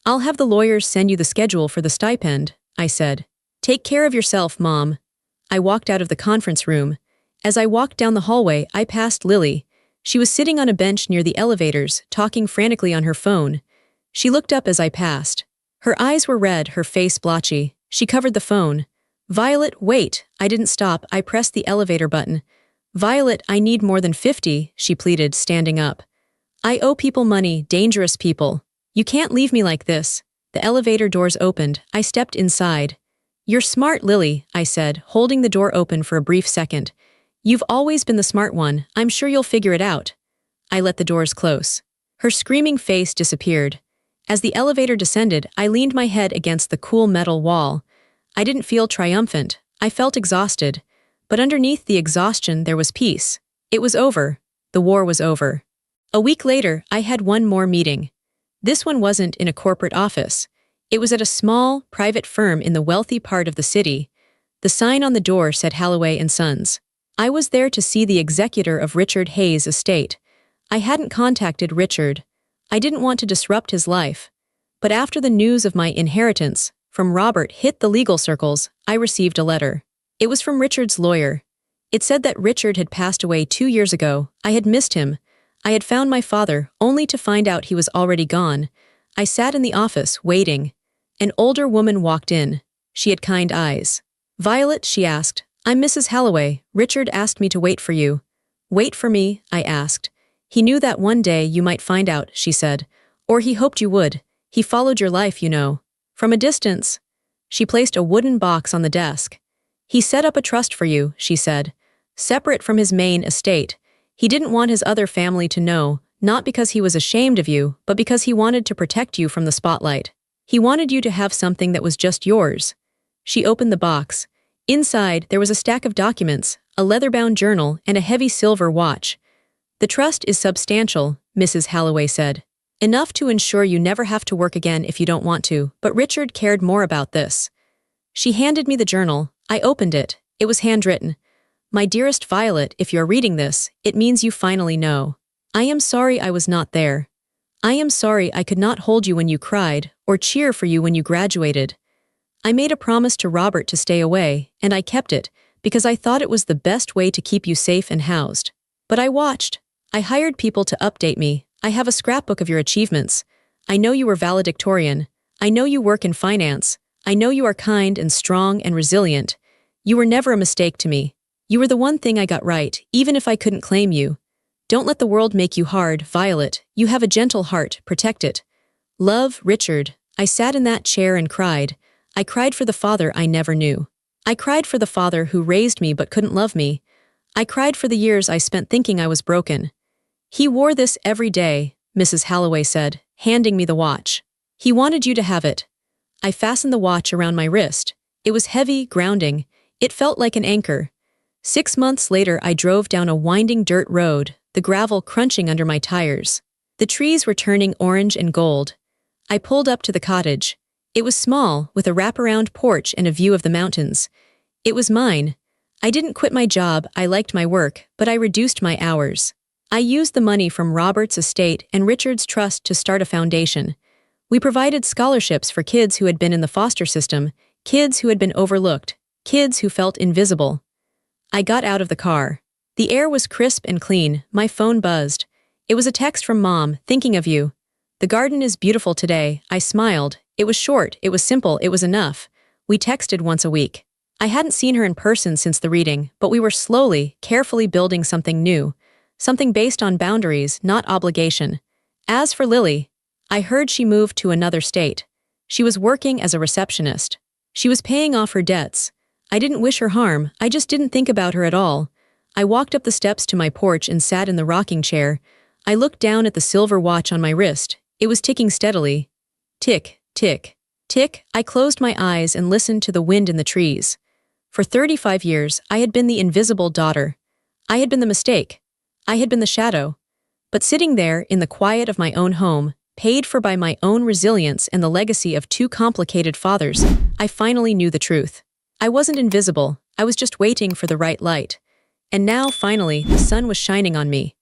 "I'll have the lawyers send you the schedule for the stipend," I said. "Take care of yourself, Mom." I walked out of the conference room. As I walked down the hallway, I passed Lily. She was sitting on a bench near the elevators, talking frantically on her phone. She looked up as I passed. Her eyes were red, her face blotchy. She covered the phone. "Violet, wait." I didn't stop. I pressed the elevator button. "Violet, I need more than 50, she pleaded, standing up. "I owe people money, dangerous people. You can't leave me like this." The elevator doors opened. I stepped inside. "You're smart, Lily," I said, holding the door open for a brief second. "You've always been the smart one. I'm sure you'll figure it out." I let the doors close. Her screaming face disappeared. As the elevator descended, I leaned my head against the cool metal wall. I didn't feel triumphant. I felt exhausted. But underneath the exhaustion there was peace. It was over. The war was over. A week later, I had one more meeting. This one wasn't in a corporate office. It was at a small, private firm in the wealthy part of the city. The sign on the door said Halloway & Sons. I was there to see the executor of Richard Hayes' estate. I hadn't contacted Richard. I didn't want to disrupt his life. But after the news of my inheritance from Robert hit the legal circles, I received a letter. It was from Richard's lawyer. It said that Richard had passed away 2 years ago. I had missed him. I had found my father, only to find out he was already gone. I sat in the office, waiting. An older woman walked in. She had kind eyes. "Violet," she asked. "I'm Mrs. Halloway. Richard asked me to wait for you." "Wait for me?" I asked. "He knew that one day you might find out," she said. "Or he hoped you would. He followed your life, you know. From a distance." She placed a wooden box on the desk. "He set up a trust for you," she said. "Separate from his main estate. He didn't want his other family to know, not because he was ashamed of you, but because he wanted to protect you from the spotlight. He wanted you to have something that was just yours." She opened the box. Inside, there was a stack of documents, a leather-bound journal, and a heavy silver watch. "The trust is substantial," Mrs. Halloway said. "Enough to ensure you never have to work again if you don't want to, but Richard cared more about this." She handed me the journal. I opened it. It was handwritten. "My dearest Violet, if you're reading this, it means you finally know. I am sorry I was not there. I am sorry I could not hold you when you cried, or cheer for you when you graduated. I made a promise to Robert to stay away, and I kept it, because I thought it was the best way to keep you safe and housed. But I watched. I hired people to update me. I have a scrapbook of your achievements. I know you were valedictorian. I know you work in finance. I know you are kind and strong and resilient. You were never a mistake to me. You were the one thing I got right, even if I couldn't claim you. Don't let the world make you hard, Violet. You have a gentle heart, protect it. Love, Richard." I sat in that chair and cried. I cried for the father I never knew. I cried for the father who raised me but couldn't love me. I cried for the years I spent thinking I was broken. "He wore this every day," Mrs. Halloway said, handing me the watch. "He wanted you to have it." I fastened the watch around my wrist. It was heavy, grounding. It felt like an anchor. 6 months later, I drove down a winding dirt road, the gravel crunching under my tires. The trees were turning orange and gold. I pulled up to the cottage. It was small, with a wraparound porch and a view of the mountains. It was mine. I didn't quit my job, I liked my work, but I reduced my hours. I used the money from Robert's estate and Richard's trust to start a foundation. We provided scholarships for kids who had been in the foster system, kids who had been overlooked, kids who felt invisible. I got out of the car. The air was crisp and clean. My phone buzzed. It was a text from Mom, thinking of you. "The garden is beautiful today." I smiled. It was short, it was simple, it was enough. We texted once a week. I hadn't seen her in person since the reading, but we were slowly, carefully building something new. Something based on boundaries, not obligation. As for Lily, I heard she moved to another state. She was working as a receptionist. She was paying off her debts. I didn't wish her harm, I just didn't think about her at all. I walked up the steps to my porch and sat in the rocking chair. I looked down at the silver watch on my wrist. It was ticking steadily. Tick, tick, tick. I closed my eyes and listened to the wind in the trees. For 35 years, I had been the invisible daughter. I had been the mistake. I had been the shadow. But sitting there, in the quiet of my own home, paid for by my own resilience and the legacy of 2 complicated fathers, I finally knew the truth. I wasn't invisible, I was just waiting for the right light. And now, finally, the sun was shining on me.